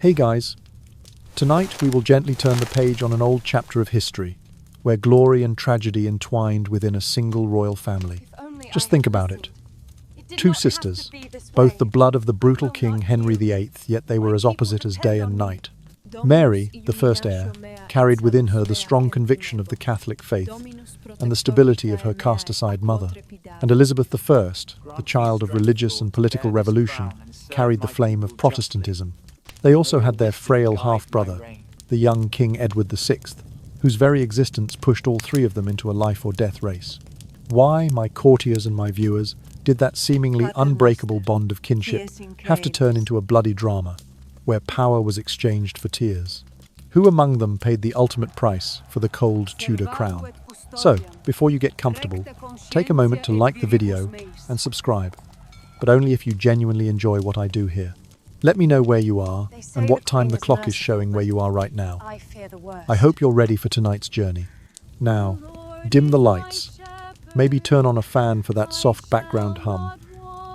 Hey guys, tonight we will gently turn the page on an old chapter of history, where glory and tragedy entwined within a single royal family. Just think about it. Two sisters, both the blood of the brutal King Henry VIII, yet they were as opposite as day and night. Mary, the first heir, carried within her the strong conviction of the Catholic faith and the stability of her cast-aside mother. And Elizabeth I, the child of religious and political revolution, carried the flame of Protestantism. They also had their frail half-brother, the young King Edward VI, whose very existence pushed all three of them into a life-or-death race. Why, my courtiers and my viewers, did that seemingly unbreakable bond of kinship have to turn into a bloody drama, where power was exchanged for tears? Who among them paid the ultimate price for the cold Tudor crown? So, before you get comfortable, take a moment to like the video and subscribe, but only if you genuinely enjoy what I do here. Let me know where you are and what time the clock is showing where you are right now. I hope you're ready for tonight's journey. Now, dim the lights, maybe turn on a fan for that soft background hum,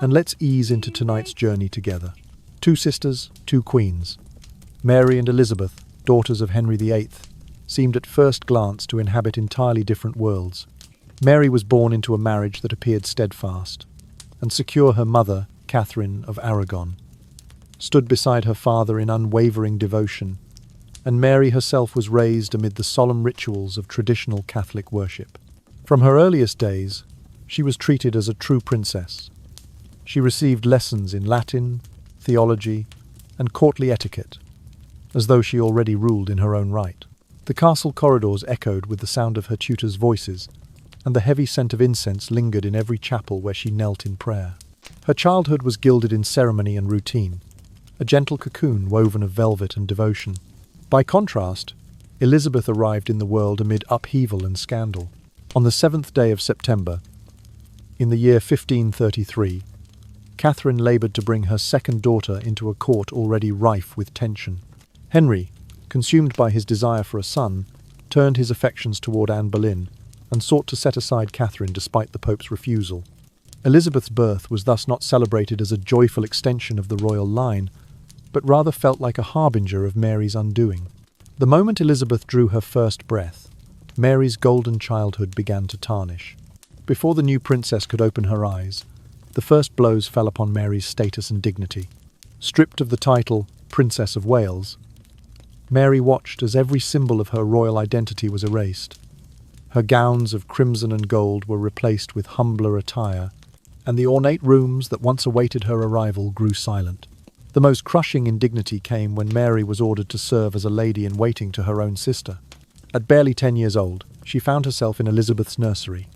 and let's ease into tonight's journey together. Two sisters, two queens. Mary and Elizabeth, daughters of Henry VIII, seemed at first glance to inhabit entirely different worlds. Mary was born into a marriage that appeared steadfast, and secure. Her mother, Catherine of Aragon, stood beside her father in unwavering devotion, and Mary herself was raised amid the solemn rituals of traditional Catholic worship. From her earliest days, she was treated as a true princess. She received lessons in Latin, theology, and courtly etiquette, as though she already ruled in her own right. The castle corridors echoed with the sound of her tutors' voices, and the heavy scent of incense lingered in every chapel where she knelt in prayer. Her childhood was gilded in ceremony and routine, a gentle cocoon woven of velvet and devotion. By contrast, Elizabeth arrived in the world amid upheaval and scandal. On the 7th day of September, in the year 1533, Catherine laboured to bring her second daughter into a court already rife with tension. Henry, consumed by his desire for a son, turned his affections toward Anne Boleyn and sought to set aside Catherine despite the Pope's refusal. Elizabeth's birth was thus not celebrated as a joyful extension of the royal line, but rather felt like a harbinger of Mary's undoing. The moment Elizabeth drew her first breath, Mary's golden childhood began to tarnish. Before the new princess could open her eyes, the first blows fell upon Mary's status and dignity. Stripped of the title Princess of Wales, Mary watched as every symbol of her royal identity was erased. Her gowns of crimson and gold were replaced with humbler attire, and the ornate rooms that once awaited her arrival grew silent. The most crushing indignity came when Mary was ordered to serve as a lady-in-waiting to her own sister. At barely 10 years old, she found herself in Elizabeth's nursery,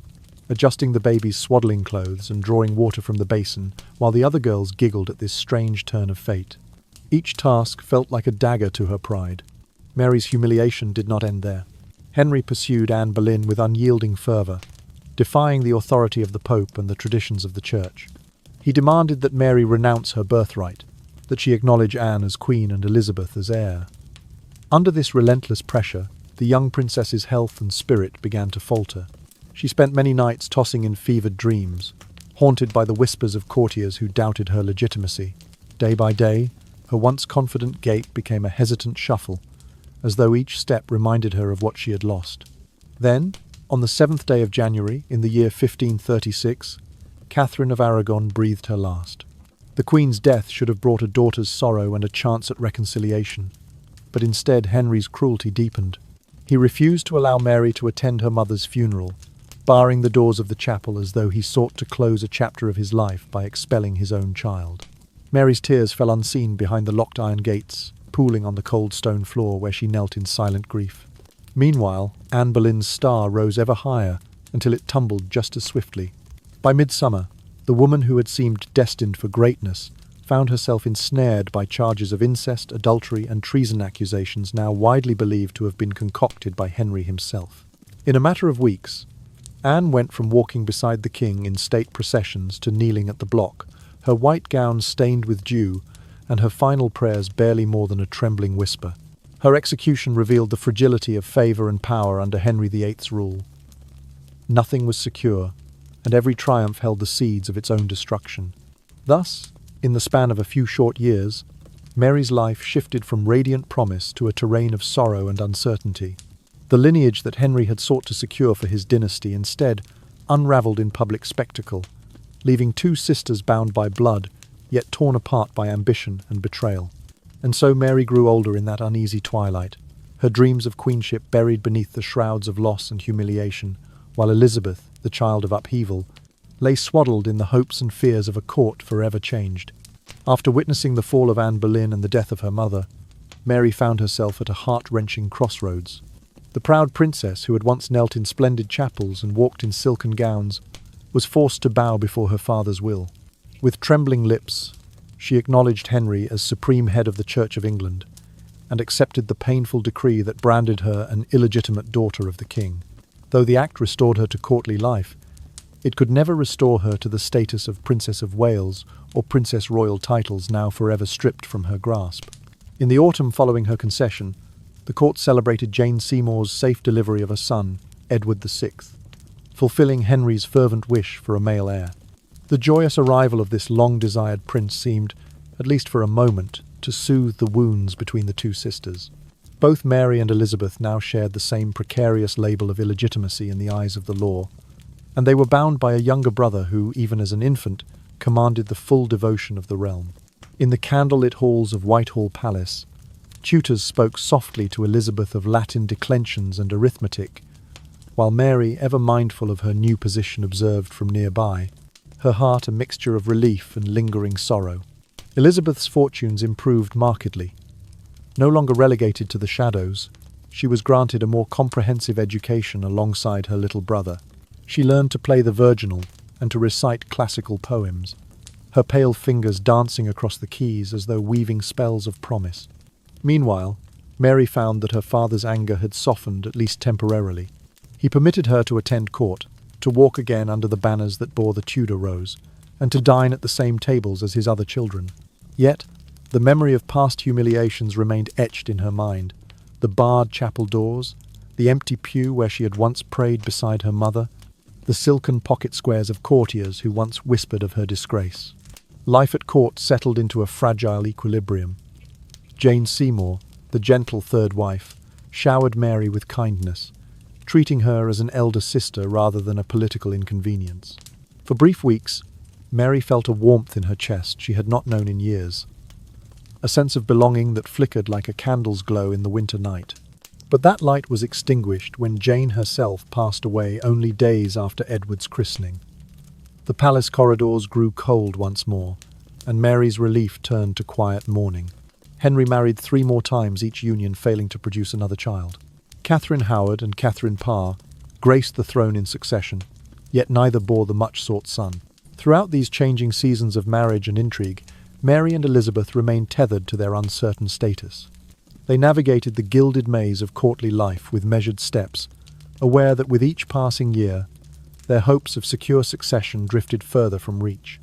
adjusting the baby's swaddling clothes and drawing water from the basin, while the other girls giggled at this strange turn of fate. Each task felt like a dagger to her pride. Mary's humiliation did not end there. Henry pursued Anne Boleyn with unyielding fervour, defying the authority of the Pope and the traditions of the Church. He demanded that Mary renounce her birthright, that she acknowledge Anne as queen and Elizabeth as heir. Under this relentless pressure, the young princess's health and spirit began to falter. She spent many nights tossing in fevered dreams, haunted by the whispers of courtiers who doubted her legitimacy. Day by day, her once confident gait became a hesitant shuffle, as though each step reminded her of what she had lost. Then, on the 7th day of January, in the year 1536, Catherine of Aragon breathed her last. The Queen's death should have brought a daughter's sorrow and a chance at reconciliation, but instead Henry's cruelty deepened. He refused to allow Mary to attend her mother's funeral, barring the doors of the chapel as though he sought to close a chapter of his life by expelling his own child. Mary's tears fell unseen behind the locked iron gates, pooling on the cold stone floor where she knelt in silent grief. Meanwhile, Anne Boleyn's star rose ever higher until it tumbled just as swiftly. By midsummer, the woman who had seemed destined for greatness found herself ensnared by charges of incest, adultery, and treason, accusations now widely believed to have been concocted by Henry himself. In a matter of weeks, Anne went from walking beside the king in state processions to kneeling at the block, her white gown stained with dew, and her final prayers barely more than a trembling whisper. Her execution revealed the fragility of favour and power under Henry VIII's rule. Nothing was secure, and every triumph held the seeds of its own destruction. Thus, in the span of a few short years, Mary's life shifted from radiant promise to a terrain of sorrow and uncertainty. The lineage that Henry had sought to secure for his dynasty instead unraveled in public spectacle, leaving two sisters bound by blood, yet torn apart by ambition and betrayal. And so Mary grew older in that uneasy twilight, her dreams of queenship buried beneath the shrouds of loss and humiliation, while Elizabeth, the child of upheaval, lay swaddled in the hopes and fears of a court forever changed. After witnessing the fall of Anne Boleyn and the death of her mother, Mary found herself at a heart-wrenching crossroads. The proud princess, who had once knelt in splendid chapels and walked in silken gowns, was forced to bow before her father's will. With trembling lips, she acknowledged Henry as supreme head of the Church of England and accepted the painful decree that branded her an illegitimate daughter of the king. Though the act restored her to courtly life, it could never restore her to the status of Princess of Wales or Princess Royal titles now forever stripped from her grasp. In the autumn following her concession, the court celebrated Jane Seymour's safe delivery of a son, Edward VI, fulfilling Henry's fervent wish for a male heir. The joyous arrival of this long-desired prince seemed, at least for a moment, to soothe the wounds between the two sisters. Both Mary and Elizabeth now shared the same precarious label of illegitimacy in the eyes of the law, and they were bound by a younger brother who, even as an infant, commanded the full devotion of the realm. In the candlelit halls of Whitehall Palace, tutors spoke softly to Elizabeth of Latin declensions and arithmetic, while Mary, ever mindful of her new position, observed from nearby, her heart a mixture of relief and lingering sorrow. Elizabeth's fortunes improved markedly. No longer relegated to the shadows, she was granted a more comprehensive education alongside her little brother. She learned to play the virginal and to recite classical poems, her pale fingers dancing across the keys as though weaving spells of promise. Meanwhile, Mary found that her father's anger had softened, at least temporarily. He permitted her to attend court, to walk again under the banners that bore the Tudor rose, and to dine at the same tables as his other children. Yet, the memory of past humiliations remained etched in her mind. The barred chapel doors, the empty pew where she had once prayed beside her mother, the silken pocket squares of courtiers who once whispered of her disgrace. Life at court settled into a fragile equilibrium. Jane Seymour, the gentle third wife, showered Mary with kindness, treating her as an elder sister rather than a political inconvenience. For brief weeks, Mary felt a warmth in her chest she had not known in years, a sense of belonging that flickered like a candle's glow in the winter night. But that light was extinguished when Jane herself passed away only days after Edward's christening. The palace corridors grew cold once more, and Mary's relief turned to quiet mourning. Henry married 3 more times, each union failing to produce another child. Catherine Howard and Catherine Parr graced the throne in succession, yet neither bore the much-sought son. Throughout these changing seasons of marriage and intrigue, Mary and Elizabeth remained tethered to their uncertain status. They navigated the gilded maze of courtly life with measured steps, aware that with each passing year, their hopes of secure succession drifted further from reach.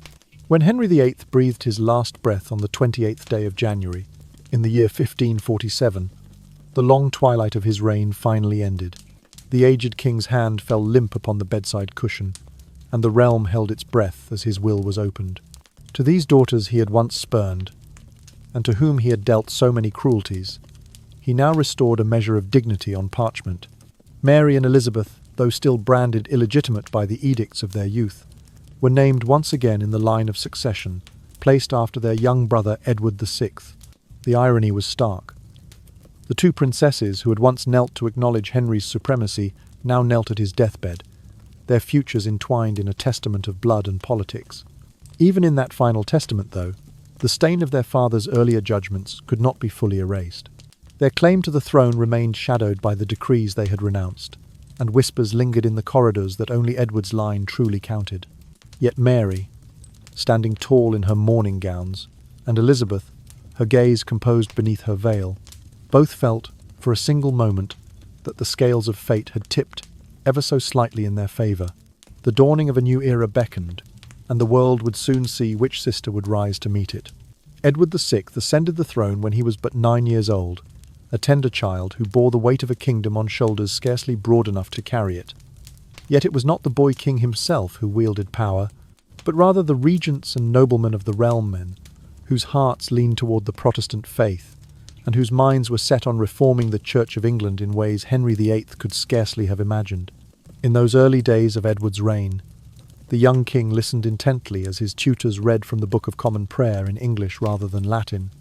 When Henry VIII breathed his last breath on the 28th day of January, in the year 1547, the long twilight of his reign finally ended. The aged king's hand fell limp upon the bedside cushion, and the realm held its breath as his will was opened. To these daughters he had once spurned, and to whom he had dealt so many cruelties, he now restored a measure of dignity on parchment. Mary and Elizabeth, though still branded illegitimate by the edicts of their youth, were named once again in the line of succession, placed after their young brother Edward VI. The irony was stark. The 2 princesses who had once knelt to acknowledge Henry's supremacy now knelt at his deathbed, their futures entwined in a testament of blood and politics. Even in that final testament, though, the stain of their father's earlier judgments could not be fully erased. Their claim to the throne remained shadowed by the decrees they had renounced, and whispers lingered in the corridors that only Edward's line truly counted. Yet Mary, standing tall in her mourning gowns, and Elizabeth, her gaze composed beneath her veil, both felt, for a single moment, that the scales of fate had tipped ever so slightly in their favour. The dawning of a new era beckoned, and the world would soon see which sister would rise to meet it. Edward VI ascended the throne when he was but 9 years old, a tender child who bore the weight of a kingdom on shoulders scarcely broad enough to carry it. Yet it was not the boy king himself who wielded power, but rather the regents and noblemen of the realm men, whose hearts leaned toward the Protestant faith, and whose minds were set on reforming the Church of England in ways Henry VIII could scarcely have imagined. In those early days of Edward's reign, the young king listened intently as his tutors read from the Book of Common Prayer in English rather than Latin,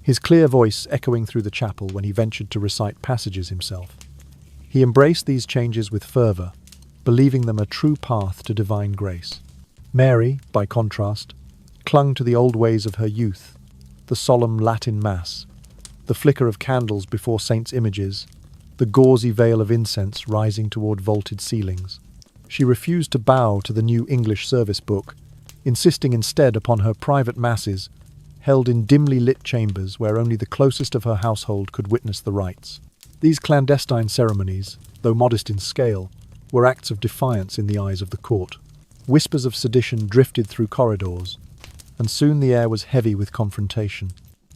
his clear voice echoing through the chapel when he ventured to recite passages himself. He embraced these changes with fervour, believing them a true path to divine grace. Mary, by contrast, clung to the old ways of her youth, the solemn Latin Mass, the flicker of candles before saints' images, the gauzy veil of incense rising toward vaulted ceilings. She refused to bow to the new English service book, insisting instead upon her private masses, held in dimly lit chambers where only the closest of her household could witness the rites. These clandestine ceremonies, though modest in scale, were acts of defiance in the eyes of the court. Whispers of sedition drifted through corridors, and soon the air was heavy with confrontation.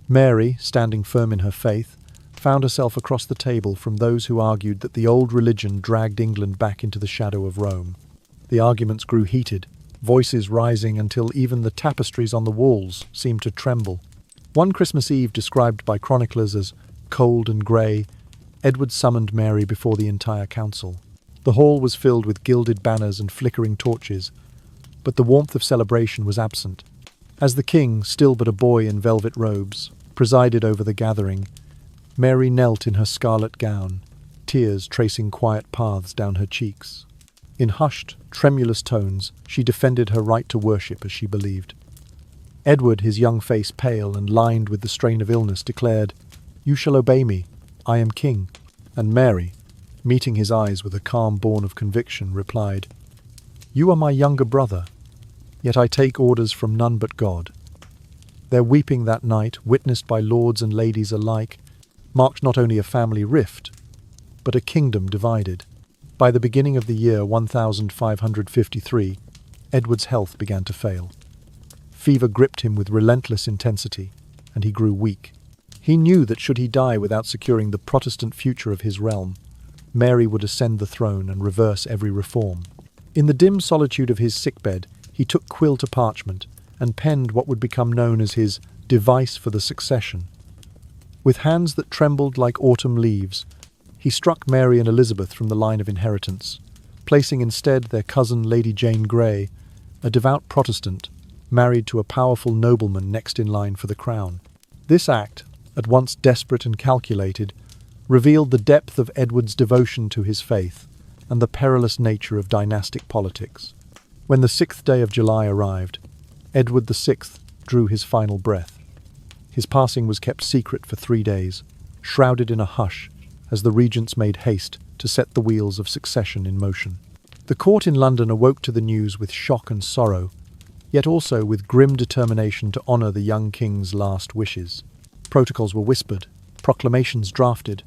Mary, standing firm in her faith, found herself across the table from those who argued that the old religion dragged England back into the shadow of Rome. The arguments grew heated, voices rising until even the tapestries on the walls seemed to tremble. One Christmas Eve, described by chroniclers as cold and grey, Edward summoned Mary before the entire council. The hall was filled with gilded banners and flickering torches, but the warmth of celebration was absent. As the king, still but a boy in velvet robes, presided over the gathering, Mary knelt in her scarlet gown, tears tracing quiet paths down her cheeks. In hushed, tremulous tones, she defended her right to worship as she believed. Edward, his young face pale and lined with the strain of illness, declared, "You shall obey me. I am king." And Mary, meeting his eyes with a calm born of conviction, replied, "You are my younger brother, yet I take orders from none but God." Their weeping that night, witnessed by lords and ladies alike, marked not only a family rift, but a kingdom divided. By the beginning of the year 1553, Edward's health began to fail. Fever gripped him with relentless intensity, and he grew weak. He knew that should he die without securing the Protestant future of his realm, Mary would ascend the throne and reverse every reform. In the dim solitude of his sickbed, he took quill to parchment and penned what would become known as his device for the succession. With hands that trembled like autumn leaves, he struck Mary and Elizabeth from the line of inheritance, placing instead their cousin Lady Jane Grey, a devout Protestant, married to a powerful nobleman next in line for the crown. This act, at once desperate and calculated, revealed the depth of Edward's devotion to his faith and the perilous nature of dynastic politics. When the 6th day of July arrived, Edward VI drew his final breath. His passing was kept secret for 3 days, shrouded in a hush, as the regents made haste to set the wheels of succession in motion. The court in London awoke to the news with shock and sorrow, yet also with grim determination to honour the young king's last wishes. Protocols were whispered, proclamations drafted,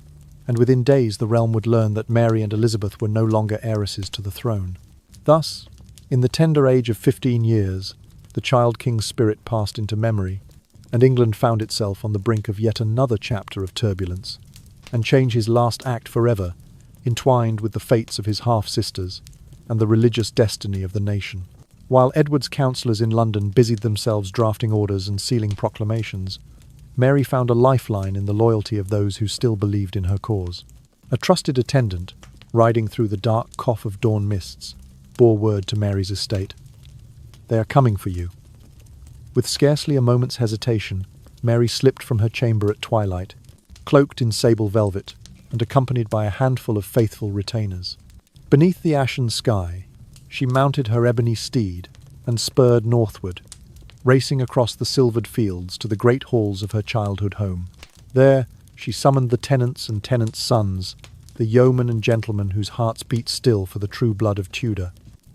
and within days the realm would learn that Mary and Elizabeth were no longer heiresses to the throne. Thus, in the tender age of 15 years, the child king's spirit passed into memory, and England found itself on the brink of yet another chapter of turbulence, and change his last act forever, entwined with the fates of his half-sisters and the religious destiny of the nation. While Edward's councillors in London busied themselves drafting orders and sealing proclamations, Mary found a lifeline in the loyalty of those who still believed in her cause. A trusted attendant, riding through the dark cough of dawn mists, bore word to Mary's estate. "They are coming for you." With scarcely a moment's hesitation, Mary slipped from her chamber at twilight, cloaked in sable velvet and accompanied by a handful of faithful retainers. Beneath the ashen sky, she mounted her ebony steed and spurred northward, racing across the silvered fields to the great halls of her childhood home. There, she summoned the tenants and tenants' sons, the yeomen and gentlemen whose hearts beat still for the true blood of Tudor.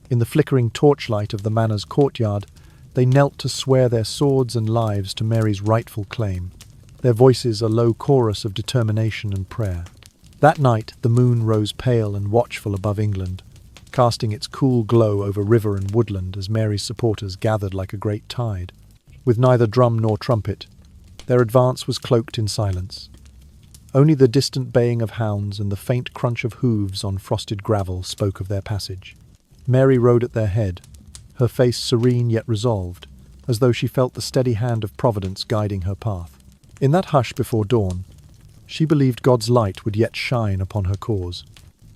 In the flickering torchlight of the manor's courtyard, they knelt to swear their swords and lives to Mary's rightful claim, their voices a low chorus of determination and prayer. That night the moon rose pale and watchful above England, casting its cool glow over river and woodland as Mary's supporters gathered like a great tide. With neither drum nor trumpet, their advance was cloaked in silence. Only the distant baying of hounds and the faint crunch of hooves on frosted gravel spoke of their passage. Mary rode at their head, her face serene yet resolved, as though she felt the steady hand of Providence guiding her path. In that hush before dawn, she believed God's light would yet shine upon her cause.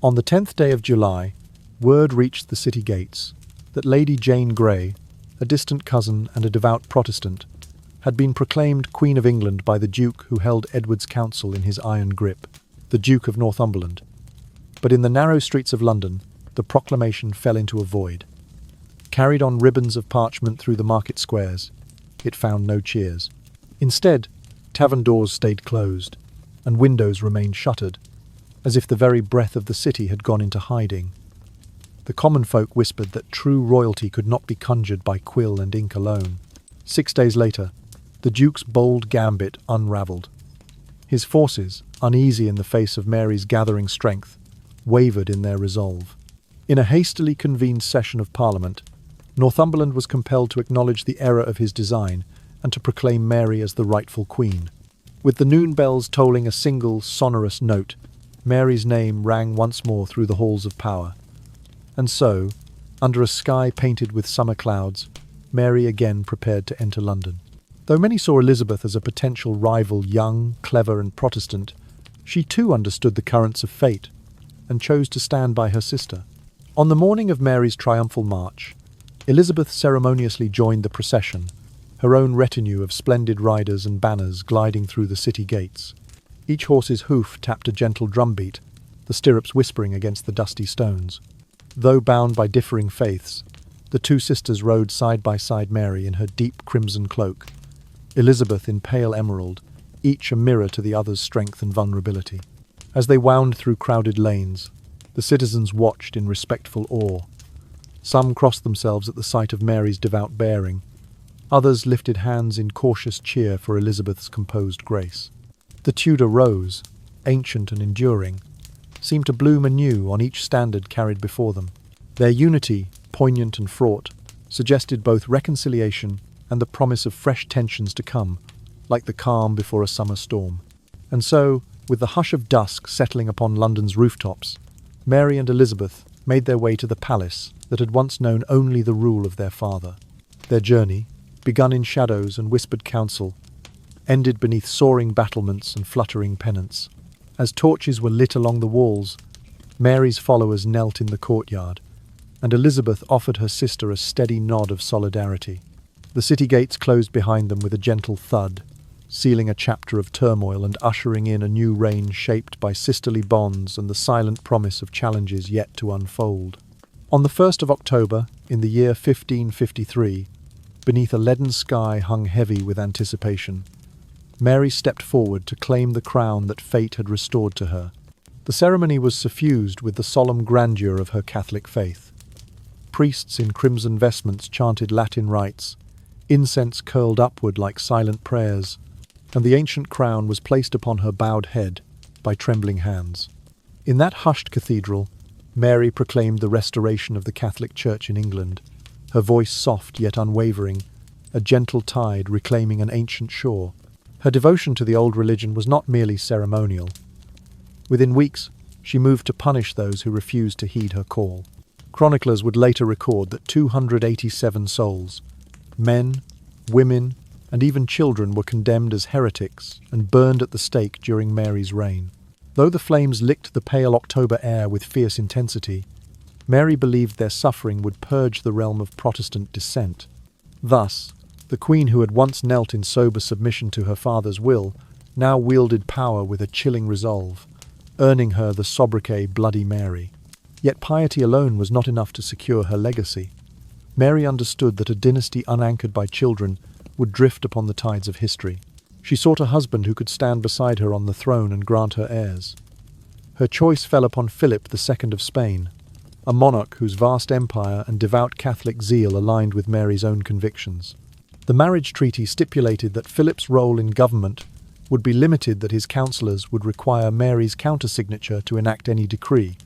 On the 10th day of July, word reached the city gates that Lady Jane Grey, a distant cousin and a devout Protestant, had been proclaimed Queen of England by the Duke who held Edward's counsel in his iron grip, the Duke of Northumberland. But in the narrow streets of London, the proclamation fell into a void. Carried on ribbons of parchment through the market squares, it found no cheers. Instead, tavern doors stayed closed, and windows remained shuttered, as if the very breath of the city had gone into hiding. The common folk whispered that true royalty could not be conjured by quill and ink alone. 6 days later, the Duke's bold gambit unravelled. His forces, uneasy in the face of Mary's gathering strength, wavered in their resolve. In a hastily convened session of Parliament, Northumberland was compelled to acknowledge the error of his design and to proclaim Mary as the rightful queen. With the noon bells tolling a single, sonorous note, Mary's name rang once more through the halls of power. And so, under a sky painted with summer clouds, Mary again prepared to enter London. Though many saw Elizabeth as a potential rival, young, clever and Protestant, she too understood the currents of fate and chose to stand by her sister. On the morning of Mary's triumphal march, Elizabeth ceremoniously joined the procession, her own retinue of splendid riders and banners gliding through the city gates. Each horse's hoof tapped a gentle drumbeat, the stirrups whispering against the dusty stones. Though bound by differing faiths, the two sisters rode side by side, Mary in her deep crimson cloak, Elizabeth in pale emerald, each a mirror to the other's strength and vulnerability. As they wound through crowded lanes, the citizens watched in respectful awe. Some crossed themselves at the sight of Mary's devout bearing. Others lifted hands in cautious cheer for Elizabeth's composed grace. The Tudor rose, ancient and enduring, seemed to bloom anew on each standard carried before them. Their unity, poignant and fraught, suggested both reconciliation and the promise of fresh tensions to come, like the calm before a summer storm. And so, with the hush of dusk settling upon London's rooftops, Mary and Elizabeth made their way to the palace that had once known only the rule of their father. Their journey, begun in shadows and whispered counsel, ended beneath soaring battlements and fluttering pennants. As torches were lit along the walls, Mary's followers knelt in the courtyard, and Elizabeth offered her sister a steady nod of solidarity. The city gates closed behind them with a gentle thud, sealing a chapter of turmoil and ushering in a new reign shaped by sisterly bonds and the silent promise of challenges yet to unfold. On the 1st of October, in the year 1553, beneath a leaden sky hung heavy with anticipation, Mary stepped forward to claim the crown that fate had restored to her. The ceremony was suffused with the solemn grandeur of her Catholic faith. Priests in crimson vestments chanted Latin rites, incense curled upward like silent prayers, and the ancient crown was placed upon her bowed head by trembling hands. In that hushed cathedral, Mary proclaimed the restoration of the Catholic Church in England, her voice soft yet unwavering, a gentle tide reclaiming an ancient shore. Her devotion to the old religion was not merely ceremonial. Within weeks, she moved to punish those who refused to heed her call. Chroniclers would later record that 287 souls, men, women, and even children were condemned as heretics and burned at the stake during Mary's reign. Though the flames licked the pale October air with fierce intensity, Mary believed their suffering would purge the realm of Protestant dissent. Thus, the Queen who had once knelt in sober submission to her father's will now wielded power with a chilling resolve, earning her the sobriquet Bloody Mary. Yet piety alone was not enough to secure her legacy. Mary understood that a dynasty unanchored by children would drift upon the tides of history. She sought a husband who could stand beside her on the throne and grant her heirs. Her choice fell upon Philip II of Spain, a monarch whose vast empire and devout Catholic zeal aligned with Mary's own convictions. The marriage treaty stipulated that Philip's role in government would be limited, that his councillors would require Mary's countersignature to enact any decree.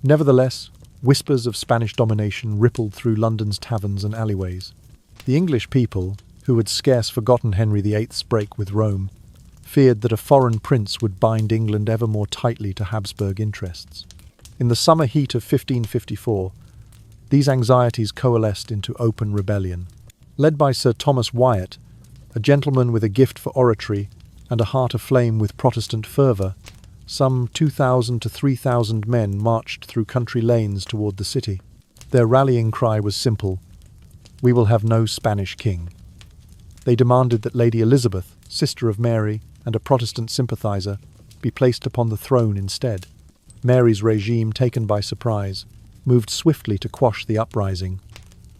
Nevertheless, whispers of Spanish domination rippled through London's taverns and alleyways. The English people, who had scarce forgotten Henry VIII's break with Rome, feared that a foreign prince would bind England ever more tightly to Habsburg interests. In the summer heat of 1554, these anxieties coalesced into open rebellion. Led by Sir Thomas Wyatt, a gentleman with a gift for oratory and a heart aflame with Protestant fervour, some 2,000 to 3,000 men marched through country lanes toward the city. Their rallying cry was simple: "We will have no Spanish king." They demanded that Lady Elizabeth, sister of Mary and a Protestant sympathiser, be placed upon the throne instead. Mary's regime, taken by surprise, moved swiftly to quash the uprising,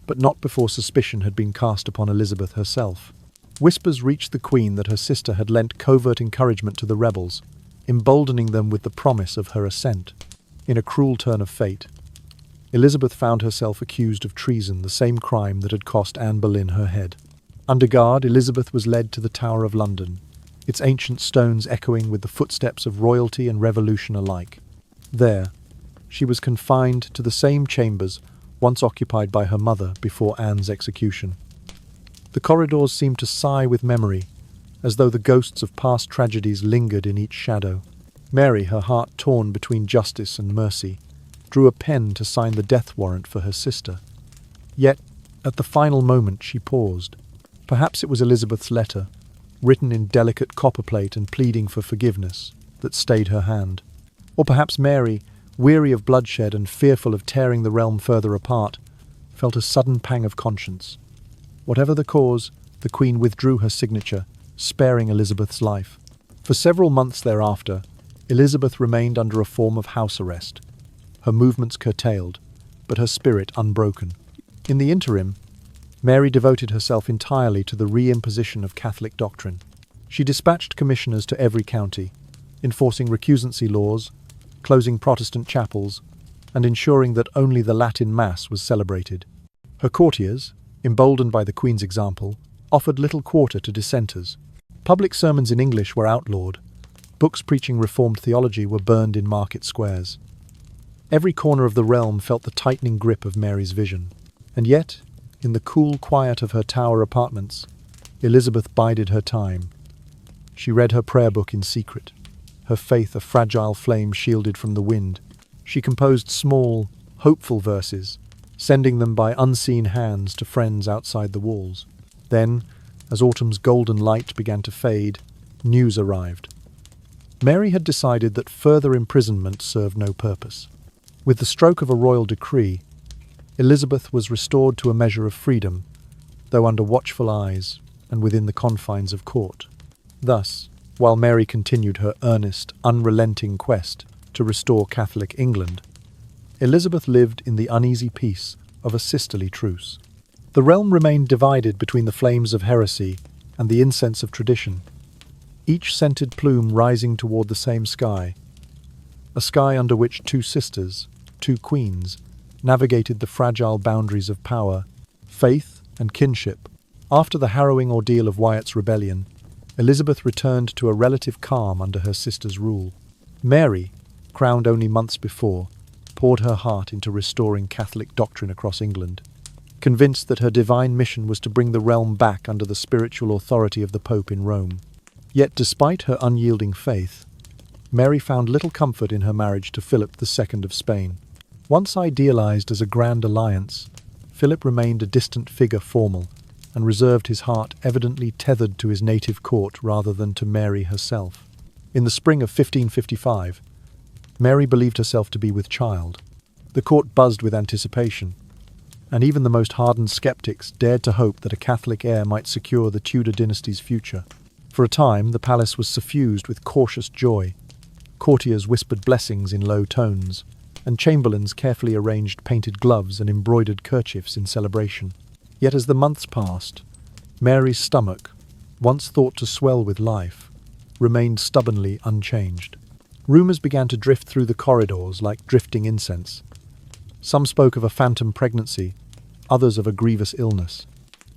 but not before suspicion had been cast upon Elizabeth herself. Whispers reached the Queen that her sister had lent covert encouragement to the rebels, emboldening them with the promise of her assent. In a cruel turn of fate, Elizabeth found herself accused of treason, the same crime that had cost Anne Boleyn her head. Under guard, Elizabeth was led to the Tower of London, its ancient stones echoing with the footsteps of royalty and revolution alike. There, she was confined to the same chambers once occupied by her mother before Anne's execution. The corridors seemed to sigh with memory, as though the ghosts of past tragedies lingered in each shadow. Mary, her heart torn between justice and mercy, drew a pen to sign the death warrant for her sister. Yet, at the final moment, she paused. Perhaps it was Elizabeth's letter, written in delicate copperplate and pleading for forgiveness, that stayed her hand. Or perhaps Mary, weary of bloodshed and fearful of tearing the realm further apart, felt a sudden pang of conscience. Whatever the cause, the Queen withdrew her signature, sparing Elizabeth's life. For several months thereafter, Elizabeth remained under a form of house arrest, her movements curtailed, but her spirit unbroken. In the interim, Mary devoted herself entirely to the reimposition of Catholic doctrine. She dispatched commissioners to every county, enforcing recusancy laws, closing Protestant chapels, and ensuring that only the Latin Mass was celebrated. Her courtiers, emboldened by the Queen's example, offered little quarter to dissenters. Public sermons in English were outlawed. Books preaching Reformed theology were burned in market squares. Every corner of the realm felt the tightening grip of Mary's vision. And yet, in the cool quiet of her tower apartments, Elizabeth bided her time. She read her prayer book in secret, her faith a fragile flame shielded from the wind. She composed small, hopeful verses, sending them by unseen hands to friends outside the walls. Then, as autumn's golden light began to fade, news arrived. Mary had decided that further imprisonment served no purpose. With the stroke of a royal decree, Elizabeth was restored to a measure of freedom, though under watchful eyes and within the confines of court. Thus, while Mary continued her earnest, unrelenting quest to restore Catholic England, Elizabeth lived in the uneasy peace of a sisterly truce. The realm remained divided between the flames of heresy and the incense of tradition, each scented plume rising toward the same sky, a sky under which two sisters, two queens, navigated the fragile boundaries of power, faith, and kinship. After the harrowing ordeal of Wyatt's rebellion, Elizabeth returned to a relative calm under her sister's rule. Mary, crowned only months before, poured her heart into restoring Catholic doctrine across England, convinced that her divine mission was to bring the realm back under the spiritual authority of the Pope in Rome. Yet, despite her unyielding faith, Mary found little comfort in her marriage to Philip II of Spain. Once idealized as a grand alliance, Philip remained a distant figure, formal, and reserved his heart evidently tethered to his native court rather than to Mary herself. In the spring of 1555, Mary believed herself to be with child. The court buzzed with anticipation, and even the most hardened skeptics dared to hope that a Catholic heir might secure the Tudor dynasty's future. For a time, the palace was suffused with cautious joy. Courtiers whispered blessings in low tones, and chamberlains carefully arranged painted gloves and embroidered kerchiefs in celebration. Yet as the months passed, Mary's stomach, once thought to swell with life, remained stubbornly unchanged. Rumours began to drift through the corridors like drifting incense. Some spoke of a phantom pregnancy, others of a grievous illness.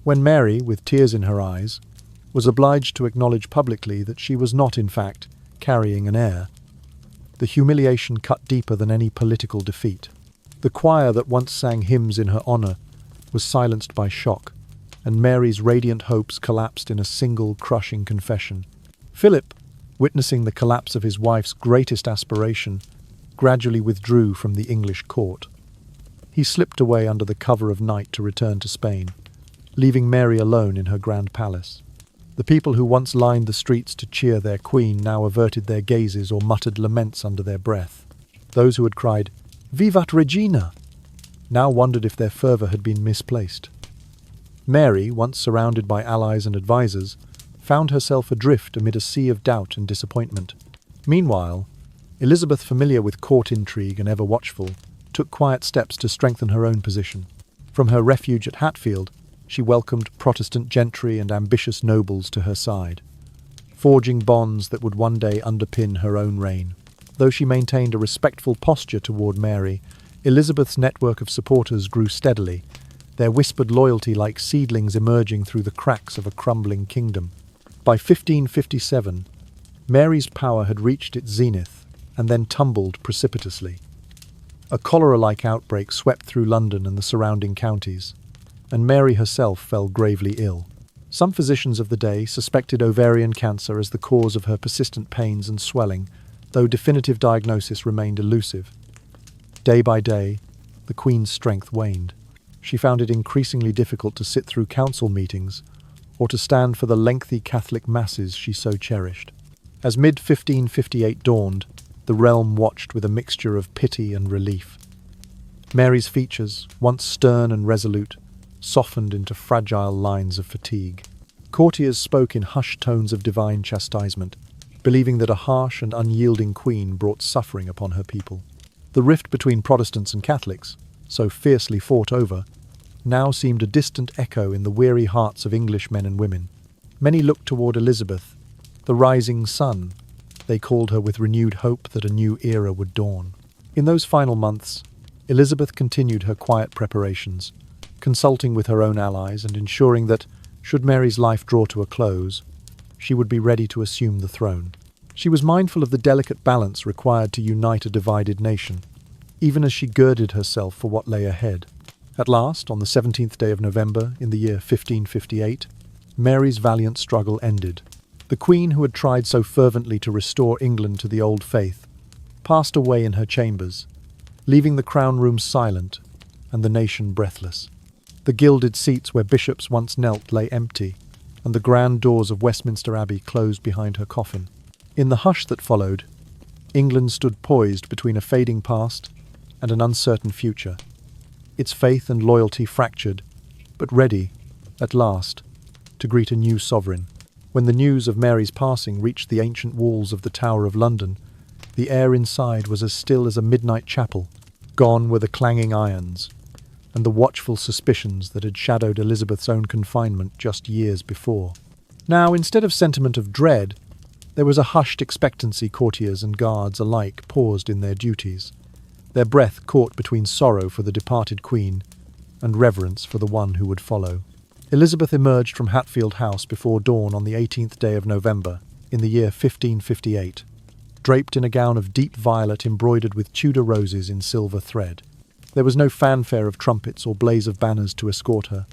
When Mary, with tears in her eyes, was obliged to acknowledge publicly that she was not, in fact, carrying an heir, the humiliation cut deeper than any political defeat. The choir that once sang hymns in her honour was silenced by shock, and Mary's radiant hopes collapsed in a single crushing confession. Philip, witnessing the collapse of his wife's greatest aspiration, gradually withdrew from the English court. He slipped away under the cover of night to return to Spain, leaving Mary alone in her grand palace. The people who once lined the streets to cheer their queen now averted their gazes or muttered laments under their breath. Those who had cried, "Vivat Regina!" now wondered if their fervour had been misplaced. Mary, once surrounded by allies and advisers, found herself adrift amid a sea of doubt and disappointment. Meanwhile, Elizabeth, familiar with court intrigue and ever watchful, took quiet steps to strengthen her own position. From her refuge at Hatfield, she welcomed Protestant gentry and ambitious nobles to her side, forging bonds that would one day underpin her own reign. Though she maintained a respectful posture toward Mary, Elizabeth's network of supporters grew steadily, their whispered loyalty like seedlings emerging through the cracks of a crumbling kingdom. By 1557, Mary's power had reached its zenith and then tumbled precipitously. A cholera-like outbreak swept through London and the surrounding counties, and Mary herself fell gravely ill. Some physicians of the day suspected ovarian cancer as the cause of her persistent pains and swelling, though definitive diagnosis remained elusive. Day by day, the Queen's strength waned. She found it increasingly difficult to sit through council meetings or to stand for the lengthy Catholic masses she so cherished. As mid-1558 dawned, the realm watched with a mixture of pity and relief. Mary's features, once stern and resolute, softened into fragile lines of fatigue. Courtiers spoke in hushed tones of divine chastisement, believing that a harsh and unyielding queen brought suffering upon her people. The rift between Protestants and Catholics, so fiercely fought over, now seemed a distant echo in the weary hearts of English men and women. Many looked toward Elizabeth, the rising sun. They called her with renewed hope that a new era would dawn. In those final months, Elizabeth continued her quiet preparations, consulting with her own allies and ensuring that, should Mary's life draw to a close, she would be ready to assume the throne. She was mindful of the delicate balance required to unite a divided nation, even as she girded herself for what lay ahead. At last, on the 17th day of November in the year 1558, Mary's valiant struggle ended. The Queen, who had tried so fervently to restore England to the old faith, passed away in her chambers, leaving the crown room silent and the nation breathless. The gilded seats where bishops once knelt lay empty, and the grand doors of Westminster Abbey closed behind her coffin. In the hush that followed, England stood poised between a fading past and an uncertain future, its faith and loyalty fractured, but ready, at last, to greet a new sovereign. When the news of Mary's passing reached the ancient walls of the Tower of London, the air inside was as still as a midnight chapel. Gone were the clanging irons, and the watchful suspicions that had shadowed Elizabeth's own confinement just years before. Now, instead of sentiment of dread, there was a hushed expectancy. Courtiers and guards alike paused in their duties, their breath caught between sorrow for the departed Queen and reverence for the one who would follow. Elizabeth emerged from Hatfield House before dawn on the 18th day of November in the year 1558, draped in a gown of deep violet embroidered with Tudor roses in silver thread. There was no fanfare of trumpets or blaze of banners to escort her.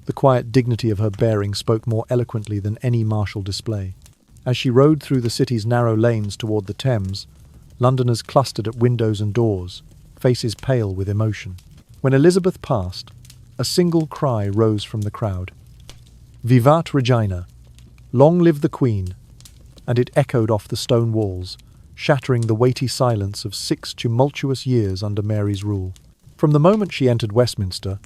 The quiet dignity of her bearing spoke more eloquently than any martial display. As she rode through the city's narrow lanes toward the Thames, Londoners clustered at windows and doors, faces pale with emotion. When Elizabeth passed, a single cry rose from the crowd. "Vivat Regina! Long live the Queen!" And it echoed off the stone walls, shattering the weighty silence of 6 tumultuous years under Mary's rule. From the moment she entered Westminster,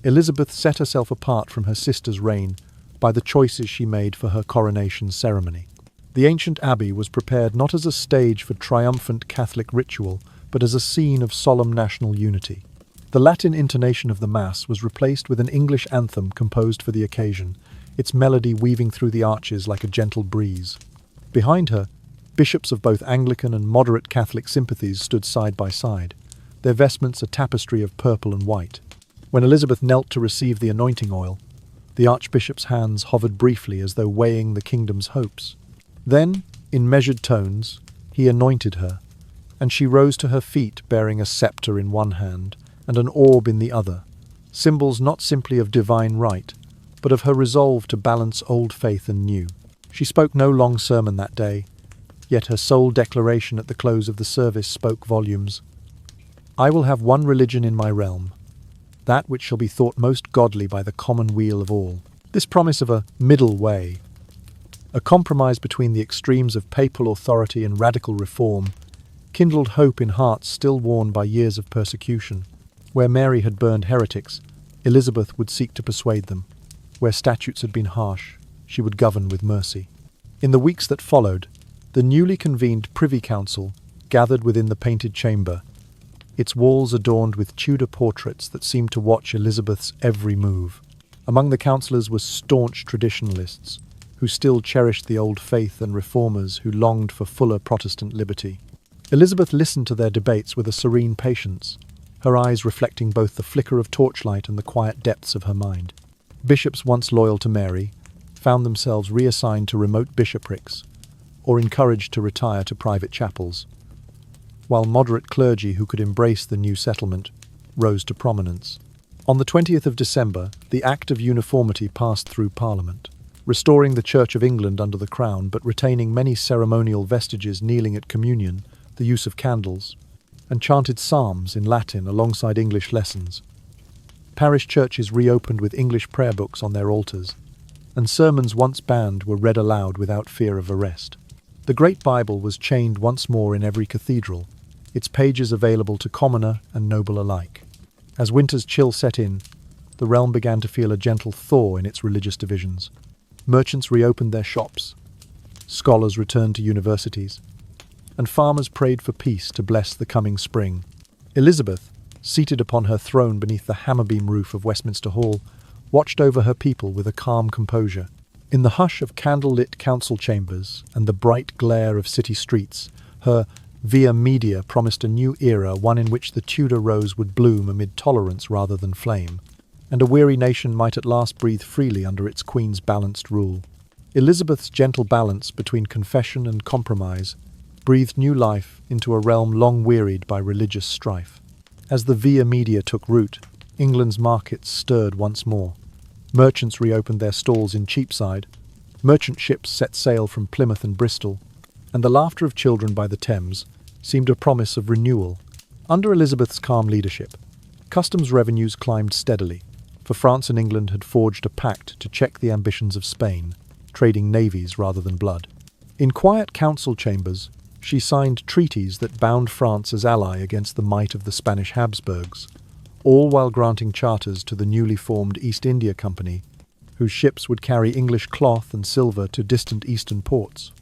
Elizabeth set herself apart from her sister's reign by the choices she made for her coronation ceremony. The ancient abbey was prepared not as a stage for triumphant Catholic ritual, but as a scene of solemn national unity. The Latin intonation of the Mass was replaced with an English anthem composed for the occasion, its melody weaving through the arches like a gentle breeze. Behind her, bishops of both Anglican and moderate Catholic sympathies stood side by side, their vestments a tapestry of purple and white. When Elizabeth knelt to receive the anointing oil, the archbishop's hands hovered briefly as though weighing the kingdom's hopes. Then, in measured tones, he anointed her, and she rose to her feet bearing a scepter in one hand and an orb in the other, symbols not simply of divine right, but of her resolve to balance old faith and new. She spoke no long sermon that day, yet her sole declaration at the close of the service spoke volumes. "I will have one religion in my realm, that which shall be thought most godly by the common weal of all. This promise of a middle way, a compromise between the extremes of papal authority and radical reform, kindled hope in hearts still worn by years of persecution. Where Mary had burned heretics, Elizabeth would seek to persuade them. Where statutes had been harsh, she would govern with mercy. In the weeks that followed, the newly convened Privy Council gathered within the Painted Chamber, its walls adorned with Tudor portraits that seemed to watch Elizabeth's every move. Among the councillors were staunch traditionalists, who still cherished the old faith, and reformers who longed for fuller Protestant liberty. Elizabeth listened to their debates with a serene patience, her eyes reflecting both the flicker of torchlight and the quiet depths of her mind. Bishops once loyal to Mary found themselves reassigned to remote bishoprics or encouraged to retire to private chapels, while moderate clergy who could embrace the new settlement rose to prominence. On the 20th of December, the Act of Uniformity passed through Parliament, restoring the Church of England under the Crown but retaining many ceremonial vestiges, kneeling at communion, the use of candles, and chanted psalms in Latin alongside English lessons. Parish churches reopened with English prayer books on their altars, and sermons once banned were read aloud without fear of arrest. The Great Bible was chained once more in every cathedral, its pages available to commoner and noble alike. As winter's chill set in, the realm began to feel a gentle thaw in its religious divisions. Merchants reopened their shops, scholars returned to universities, and farmers prayed for peace to bless the coming spring. Elizabeth, seated upon her throne beneath the hammer-beam roof of Westminster Hall, watched over her people with a calm composure. In the hush of candle-lit council chambers and the bright glare of city streets, her via media promised a new era, one in which the Tudor rose would bloom amid tolerance rather than flame, and a weary nation might at last breathe freely under its queen's balanced rule. Elizabeth's gentle balance between confession and compromise breathed new life into a realm long wearied by religious strife. As the via media took root, England's markets stirred once more. Merchants reopened their stalls in Cheapside, merchant ships set sail from Plymouth and Bristol, and the laughter of children by the Thames seemed a promise of renewal. Under Elizabeth's calm leadership, customs revenues climbed steadily, for France and England had forged a pact to check the ambitions of Spain, trading navies rather than blood. In quiet council chambers, she signed treaties that bound France as ally against the might of the Spanish Habsburgs, all while granting charters to the newly formed East India Company, whose ships would carry English cloth and silver to distant eastern ports.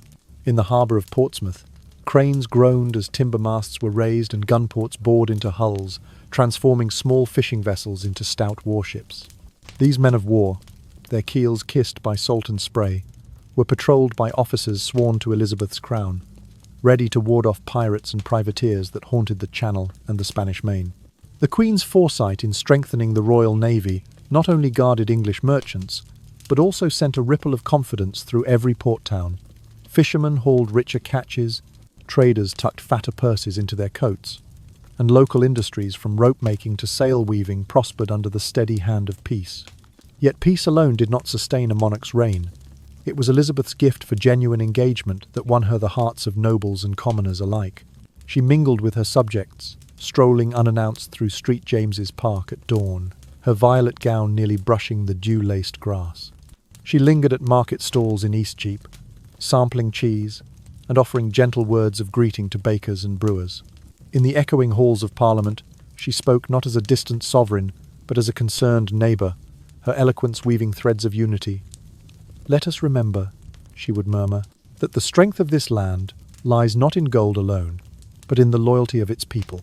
In the harbour of Portsmouth, cranes groaned as timber masts were raised and gunports bored into hulls, transforming small fishing vessels into stout warships. These men of war, their keels kissed by salt and spray, were patrolled by officers sworn to Elizabeth's crown, ready to ward off pirates and privateers that haunted the Channel and the Spanish Main. The Queen's foresight in strengthening the Royal Navy not only guarded English merchants, but also sent a ripple of confidence through every port town. Fishermen hauled richer catches, traders tucked fatter purses into their coats, and local industries from rope-making to sail-weaving prospered under the steady hand of peace. Yet peace alone did not sustain a monarch's reign. It was Elizabeth's gift for genuine engagement that won her the hearts of nobles and commoners alike. She mingled with her subjects, strolling unannounced through St. James's Park at dawn, her violet gown nearly brushing the dew-laced grass. She lingered at market stalls in Eastcheap, sampling cheese and offering gentle words of greeting to bakers and brewers. In the echoing halls of Parliament, she spoke not as a distant sovereign, but as a concerned neighbour, her eloquence weaving threads of unity. "Let us remember," she would murmur, "that the strength of this land lies not in gold alone, but in the loyalty of its people."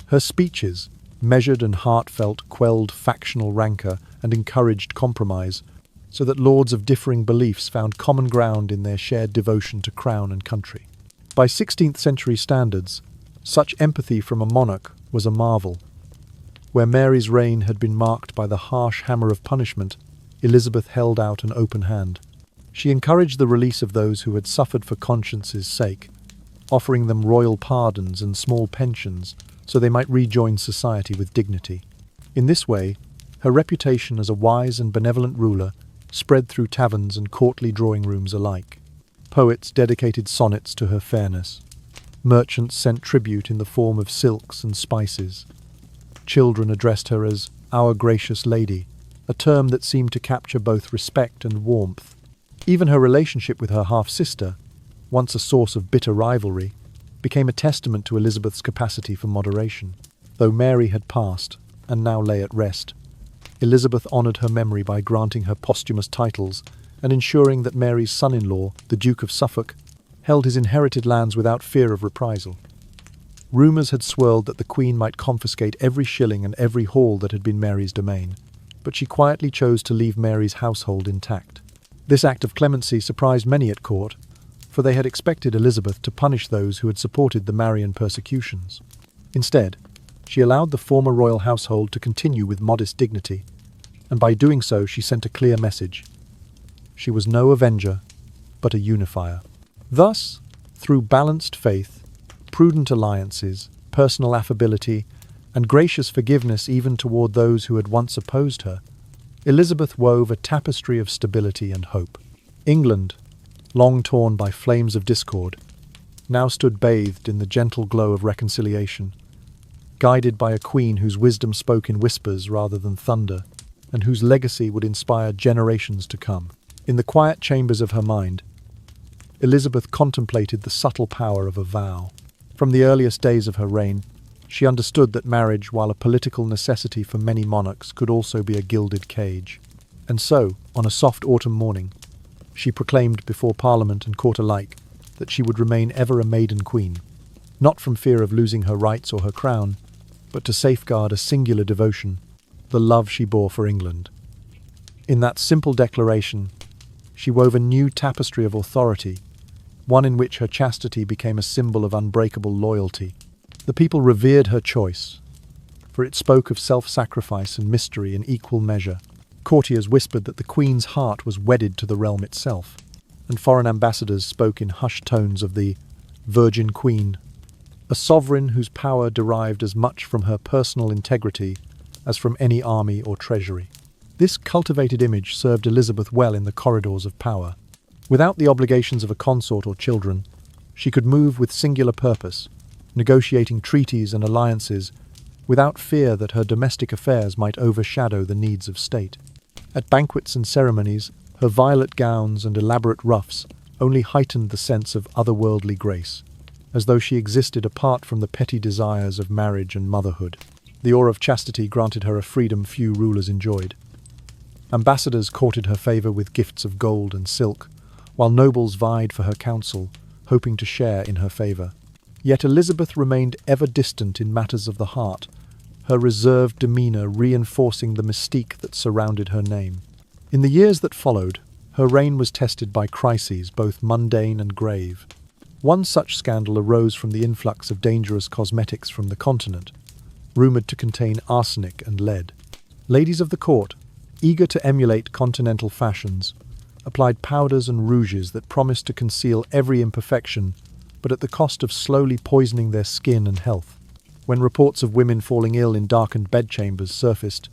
Her speeches, measured and heartfelt, quelled factional rancour and encouraged compromise, so that lords of differing beliefs found common ground in their shared devotion to crown and country. By 16th century standards, such empathy from a monarch was a marvel. Where Mary's reign had been marked by the harsh hammer of punishment, Elizabeth held out an open hand. She encouraged the release of those who had suffered for conscience's sake, offering them royal pardons and small pensions so they might rejoin society with dignity. In this way, her reputation as a wise and benevolent ruler spread through taverns and courtly drawing rooms alike. Poets dedicated sonnets to her fairness. Merchants sent tribute in the form of silks and spices. Children addressed her as "Our gracious lady," a term that seemed to capture both respect and warmth. Even her relationship with her half-sister, once a source of bitter rivalry, became a testament to Elizabeth's capacity for moderation. Though Mary had passed, and now lay at rest, Elizabeth honoured her memory by granting her posthumous titles and ensuring that Mary's son-in-law, the Duke of Suffolk, held his inherited lands without fear of reprisal. Rumours had swirled that the Queen might confiscate every shilling and every hall that had been Mary's domain, but she quietly chose to leave Mary's household intact. This act of clemency surprised many at court, for they had expected Elizabeth to punish those who had supported the Marian persecutions. Instead, she allowed the former royal household to continue with modest dignity, and by doing so she sent a clear message. She was no avenger, but a unifier. Thus, through balanced faith, prudent alliances, personal affability, and gracious forgiveness even toward those who had once opposed her, Elizabeth wove a tapestry of stability and hope. England, long torn by flames of discord, now stood bathed in the gentle glow of reconciliation, guided by a queen whose wisdom spoke in whispers rather than thunder, and whose legacy would inspire generations to come. In the quiet chambers of her mind, Elizabeth contemplated the subtle power of a vow. From the earliest days of her reign, she understood that marriage, while a political necessity for many monarchs, could also be a gilded cage. And so, on a soft autumn morning, she proclaimed before Parliament and court alike that she would remain ever a maiden queen, not from fear of losing her rights or her crown, but to safeguard a singular devotion, the love she bore for England. In that simple declaration, she wove a new tapestry of authority, one in which her chastity became a symbol of unbreakable loyalty. The people revered her choice, for it spoke of self-sacrifice and mystery in equal measure. Courtiers whispered that the Queen's heart was wedded to the realm itself, and foreign ambassadors spoke in hushed tones of the Virgin Queen, a sovereign whose power derived as much from her personal integrity as from any army or treasury. This cultivated image served Elizabeth well in the corridors of power. Without the obligations of a consort or children, she could move with singular purpose, negotiating treaties and alliances without fear that her domestic affairs might overshadow the needs of state. At banquets and ceremonies, her violet gowns and elaborate ruffs only heightened the sense of otherworldly grace, as though she existed apart from the petty desires of marriage and motherhood. The aura of chastity granted her a freedom few rulers enjoyed. Ambassadors courted her favour with gifts of gold and silk, while nobles vied for her counsel, hoping to share in her favour. Yet Elizabeth remained ever distant in matters of the heart, her reserved demeanour reinforcing the mystique that surrounded her name. In the years that followed, her reign was tested by crises both mundane and grave. One such scandal arose from the influx of dangerous cosmetics from the continent, rumoured to contain arsenic and lead. Ladies of the court, eager to emulate continental fashions, applied powders and rouges that promised to conceal every imperfection, but at the cost of slowly poisoning their skin and health. When reports of women falling ill in darkened bedchambers surfaced,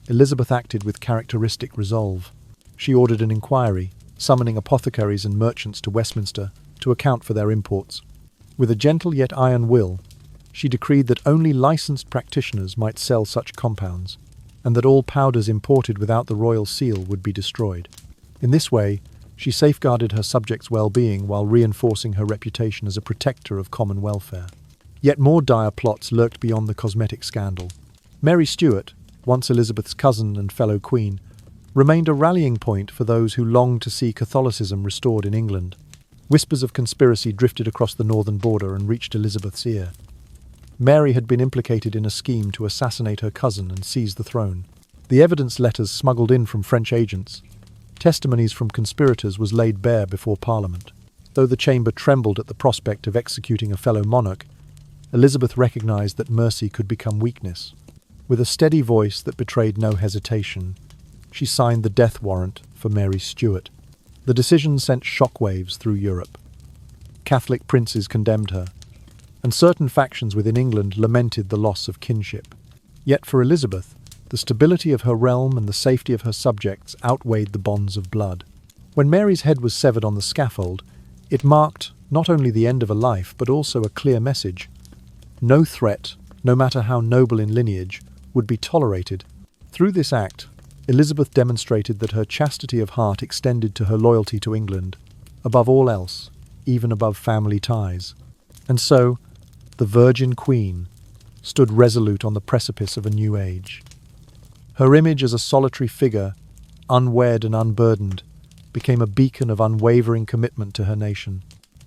Elizabeth acted with characteristic resolve. She ordered an inquiry, summoning apothecaries and merchants to Westminster to account for their imports. With a gentle yet iron will, she decreed that only licensed practitioners might sell such compounds, and that all powders imported without the royal seal would be destroyed. In this way, she safeguarded her subjects' well-being while reinforcing her reputation as a protector of common welfare. Yet more dire plots lurked beyond the cosmetic scandal. Mary Stuart, once Elizabeth's cousin and fellow queen, remained a rallying point for those who longed to see Catholicism restored in England. Whispers of conspiracy drifted across the northern border and reached Elizabeth's ear. Mary had been implicated in a scheme to assassinate her cousin and seize the throne. The evidence letters smuggled in from French agents, testimonies from conspirators was laid bare before Parliament. Though the chamber trembled at the prospect of executing a fellow monarch, Elizabeth recognised that mercy could become weakness. With a steady voice that betrayed no hesitation, she signed the death warrant for Mary Stuart. The decision sent shockwaves through Europe. Catholic princes condemned her, and certain factions within England lamented the loss of kinship. Yet for Elizabeth, the stability of her realm and the safety of her subjects outweighed the bonds of blood. When Mary's head was severed on the scaffold, it marked not only the end of a life, but also a clear message. No threat, no matter how noble in lineage, would be tolerated, Through this act, Elizabeth demonstrated that her chastity of heart extended to her loyalty to England, above all else, even above family ties. And so, the Virgin Queen stood resolute on the precipice of a new age. Her image as a solitary figure, unwed and unburdened, became a beacon of unwavering commitment to her nation.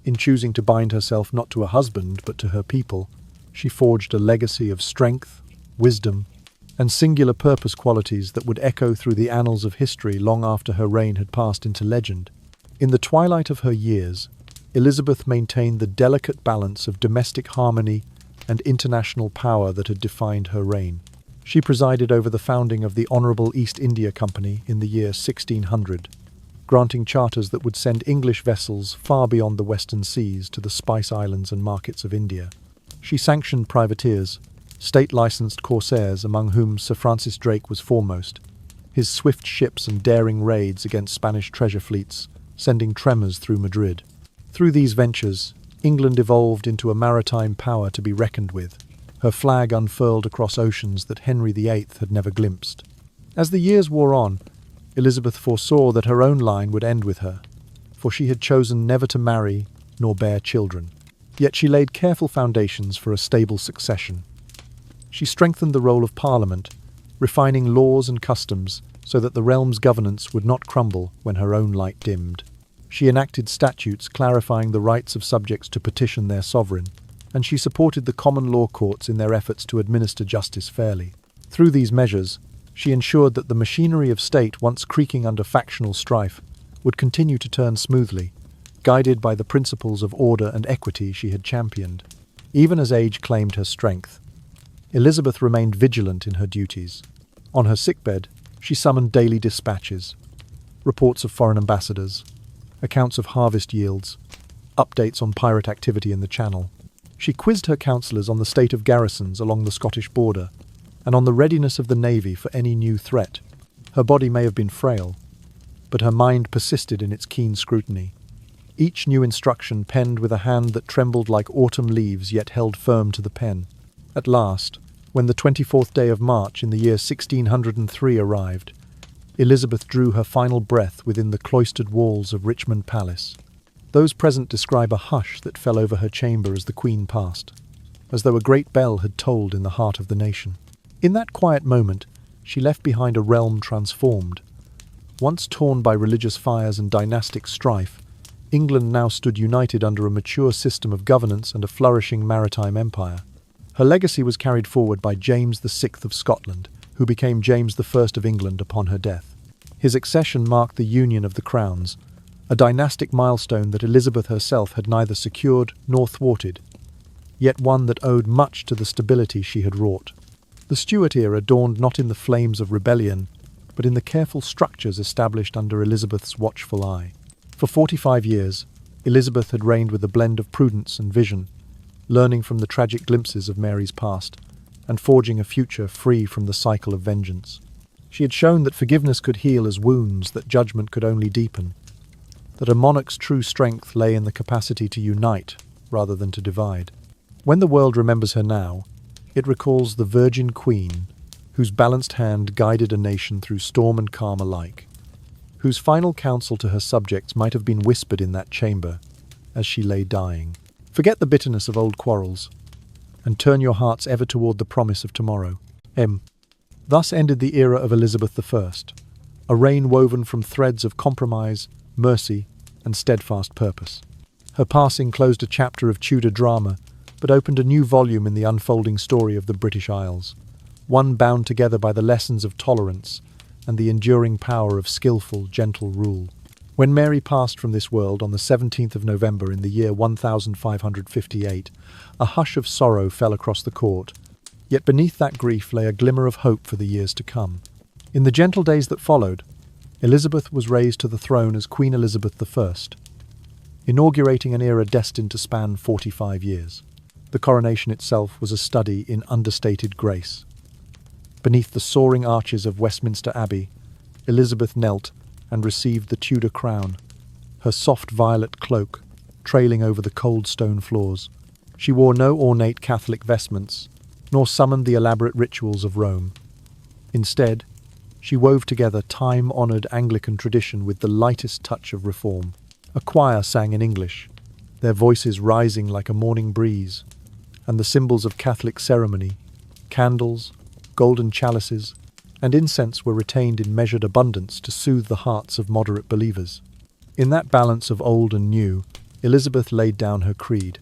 In choosing to bind herself not to a husband but to her people, she forged a legacy of strength, wisdom, and singular purpose qualities that would echo through the annals of history long after her reign had passed into legend. In the twilight of her years, Elizabeth maintained the delicate balance of domestic harmony and international power that had defined her reign. She presided over the founding of the Honourable East India Company in the year 1600, granting charters that would send English vessels far beyond the western seas to the Spice Islands and markets of India. She sanctioned privateers, state-licensed corsairs, among whom Sir Francis Drake was foremost, his swift ships and daring raids against Spanish treasure fleets, sending tremors through Madrid. Through these ventures, England evolved into a maritime power to be reckoned with, her flag unfurled across oceans that Henry VIII had never glimpsed. As the years wore on, Elizabeth foresaw that her own line would end with her, for she had chosen never to marry nor bear children. Yet she laid careful foundations for a stable succession. She strengthened the role of Parliament, refining laws and customs so that the realm's governance would not crumble when her own light dimmed. She enacted statutes clarifying the rights of subjects to petition their sovereign, and she supported the common law courts in their efforts to administer justice fairly. Through these measures, she ensured that the machinery of state, once creaking under factional strife, would continue to turn smoothly, guided by the principles of order and equity she had championed. Even as age claimed her strength, Elizabeth remained vigilant in her duties. On her sickbed, she summoned daily dispatches, reports of foreign ambassadors, accounts of harvest yields, updates on pirate activity in the Channel. She quizzed her councillors on the state of garrisons along the Scottish border and on the readiness of the navy for any new threat. Her body may have been frail, but her mind persisted in its keen scrutiny. Each new instruction penned with a hand that trembled like autumn leaves yet held firm to the pen. At last, when the 24th day of March in the year 1603 arrived, Elizabeth drew her final breath within the cloistered walls of Richmond Palace. Those present describe a hush that fell over her chamber as the Queen passed, as though a great bell had tolled in the heart of the nation. In that quiet moment, she left behind a realm transformed. Once torn by religious fires and dynastic strife, England now stood united under a mature system of governance and a flourishing maritime empire. Her legacy was carried forward by James VI of Scotland, who became James I of England upon her death. His accession marked the union of the crowns, a dynastic milestone that Elizabeth herself had neither secured nor thwarted, yet one that owed much to the stability she had wrought. The Stuart era dawned not in the flames of rebellion, but in the careful structures established under Elizabeth's watchful eye. For 45 years, Elizabeth had reigned with a blend of prudence and vision, learning from the tragic glimpses of Mary's past, and forging a future free from the cycle of vengeance. She had shown that forgiveness could heal as wounds that judgment could only deepen, that a monarch's true strength lay in the capacity to unite rather than to divide. When the world remembers her now, it recalls the Virgin Queen, whose balanced hand guided a nation through storm and calm alike, whose final counsel to her subjects might have been whispered in that chamber as she lay dying. Forget the bitterness of old quarrels, and turn your hearts ever toward the promise of tomorrow. Thus ended the era of Elizabeth I, a reign woven from threads of compromise, mercy, and steadfast purpose. Her passing closed a chapter of Tudor drama, but opened a new volume in the unfolding story of the British Isles, one bound together by the lessons of tolerance and the enduring power of skillful, gentle rule. When Mary passed from this world on the 17th of November in the year 1558, a hush of sorrow fell across the court, yet beneath that grief lay a glimmer of hope for the years to come. In the gentle days that followed, Elizabeth was raised to the throne as Queen Elizabeth I, inaugurating an era destined to span 45 years. The coronation itself was a study in understated grace. Beneath the soaring arches of Westminster Abbey, Elizabeth knelt and received the Tudor crown, her soft violet cloak trailing over the cold stone floors. She wore no ornate Catholic vestments, nor summoned the elaborate rituals of Rome. Instead, She wove together time-honoured Anglican tradition with the lightest touch of reform. A choir sang in English, their voices rising like a morning breeze, and the symbols of Catholic ceremony, candles, golden chalices, and incense were retained in measured abundance to soothe the hearts of moderate believers. In that balance of old and new, Elizabeth laid down her creed.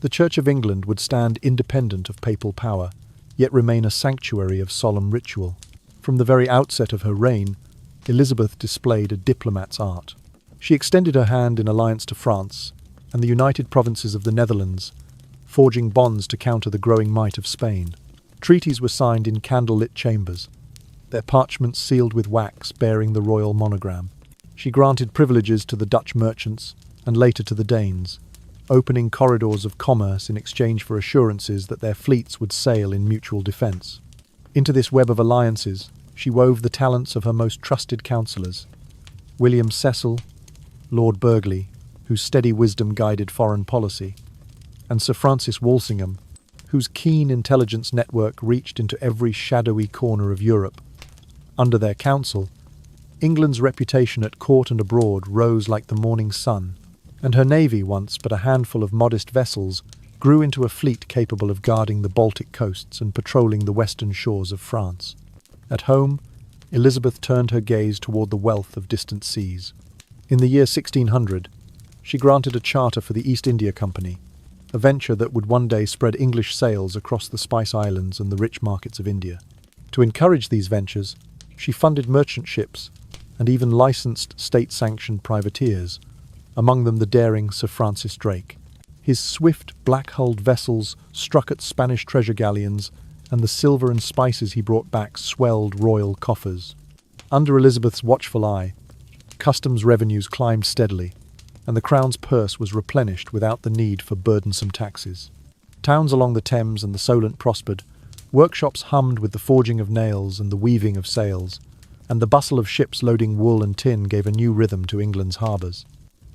The Church of England would stand independent of papal power, yet remain a sanctuary of solemn ritual. From the very outset of her reign, Elizabeth displayed a diplomat's art. She extended her hand in alliance to France and the United Provinces of the Netherlands, forging bonds to counter the growing might of Spain. Treaties were signed in candle-lit chambers, their parchments sealed with wax bearing the royal monogram. She granted privileges to the Dutch merchants and later to the Danes, opening corridors of commerce in exchange for assurances that their fleets would sail in mutual defence. Into this web of alliances, she wove the talents of her most trusted counsellors, William Cecil, Lord Burghley, whose steady wisdom guided foreign policy, and Sir Francis Walsingham, whose keen intelligence network reached into every shadowy corner of Europe. Under their counsel, England's reputation at court and abroad rose like the morning sun, and her navy, once but a handful of modest vessels, grew into a fleet capable of guarding the Baltic coasts and patrolling the western shores of France. At home, Elizabeth turned her gaze toward the wealth of distant seas. In the year 1600, she granted a charter for the East India Company, a venture that would one day spread English sails across the Spice Islands and the rich markets of India. To encourage these ventures, she funded merchant ships and even licensed state-sanctioned privateers, among them the daring Sir Francis Drake. His swift, black-hulled vessels struck at Spanish treasure galleons, and the silver and spices he brought back swelled royal coffers. Under Elizabeth's watchful eye, customs revenues climbed steadily, and the crown's purse was replenished without the need for burdensome taxes. Towns along the Thames and the Solent prospered, workshops hummed with the forging of nails and the weaving of sails, and the bustle of ships loading wool and tin gave a new rhythm to England's harbours.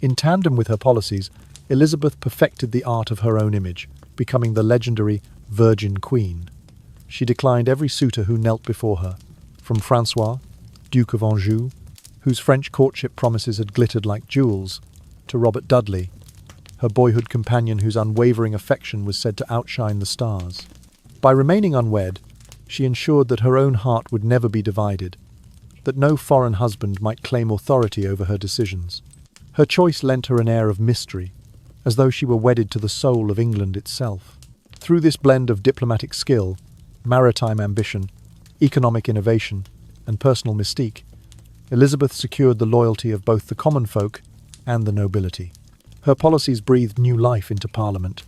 In tandem with her policies, Elizabeth perfected the art of her own image, becoming the legendary Virgin Queen. She declined every suitor who knelt before her, from Francois, Duke of Anjou, whose French courtship promises had glittered like jewels, to Robert Dudley, her boyhood companion whose unwavering affection was said to outshine the stars. By remaining unwed, she ensured that her own heart would never be divided, that no foreign husband might claim authority over her decisions. Her choice lent her an air of mystery, as though she were wedded to the soul of England itself. Through this blend of diplomatic skill, maritime ambition, economic innovation, and personal mystique, Elizabeth secured the loyalty of both the common folk and the nobility. Her policies breathed new life into Parliament,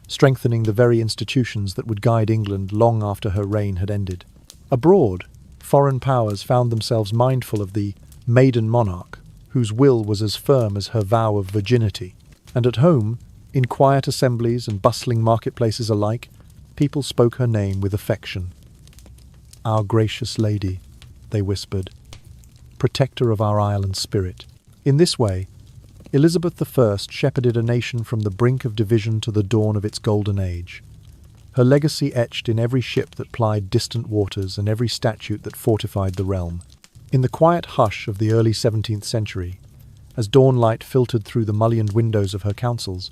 strengthening the very institutions that would guide England long after her reign had ended. Abroad, foreign powers found themselves mindful of the maiden monarch, whose will was as firm as her vow of virginity. And at home, in quiet assemblies and bustling marketplaces alike, people spoke her name with affection. "Our gracious lady," they whispered, "protector of our island spirit." In this way, Elizabeth I shepherded a nation from the brink of division to the dawn of its golden age. Her legacy etched in every ship that plied distant waters and every statute that fortified the realm. In the quiet hush of the early 17th century, as dawnlight filtered through the mullioned windows of her councils,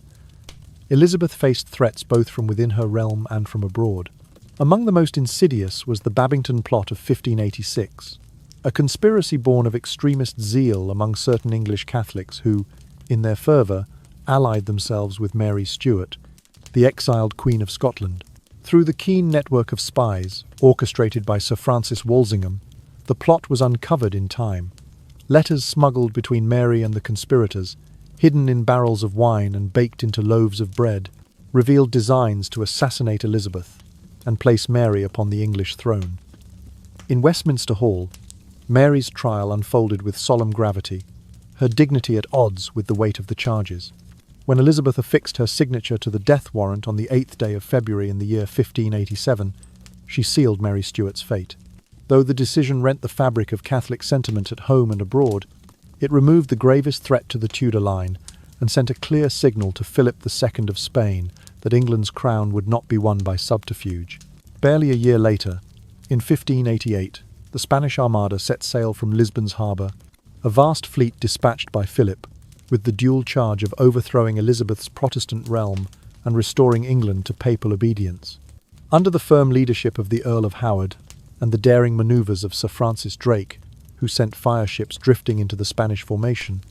Elizabeth faced threats both from within her realm and from abroad. Among the most insidious was the Babington Plot of 1586, a conspiracy born of extremist zeal among certain English Catholics who, in their fervour, allied themselves with Mary Stuart, the exiled Queen of Scotland. Through the keen network of spies, orchestrated by Sir Francis Walsingham, the plot was uncovered in time. Letters smuggled between Mary and the conspirators, hidden in barrels of wine and baked into loaves of bread, revealed designs to assassinate Elizabeth and place Mary upon the English throne. In Westminster Hall, Mary's trial unfolded with solemn gravity, her dignity at odds with the weight of the charges. When Elizabeth affixed her signature to the death warrant on the 8th day of February in the year 1587, she sealed Mary Stuart's fate. Though the decision rent the fabric of Catholic sentiment at home and abroad, it removed the gravest threat to the Tudor line and sent a clear signal to Philip II of Spain that England's crown would not be won by subterfuge. Barely a year later, in 1588, the Spanish Armada set sail from Lisbon's harbour, a vast fleet dispatched by Philip, with the dual charge of overthrowing Elizabeth's Protestant realm and restoring England to papal obedience. Under the firm leadership of the Earl of Howard and the daring manoeuvres of Sir Francis Drake, who sent fireships drifting into the Spanish formation,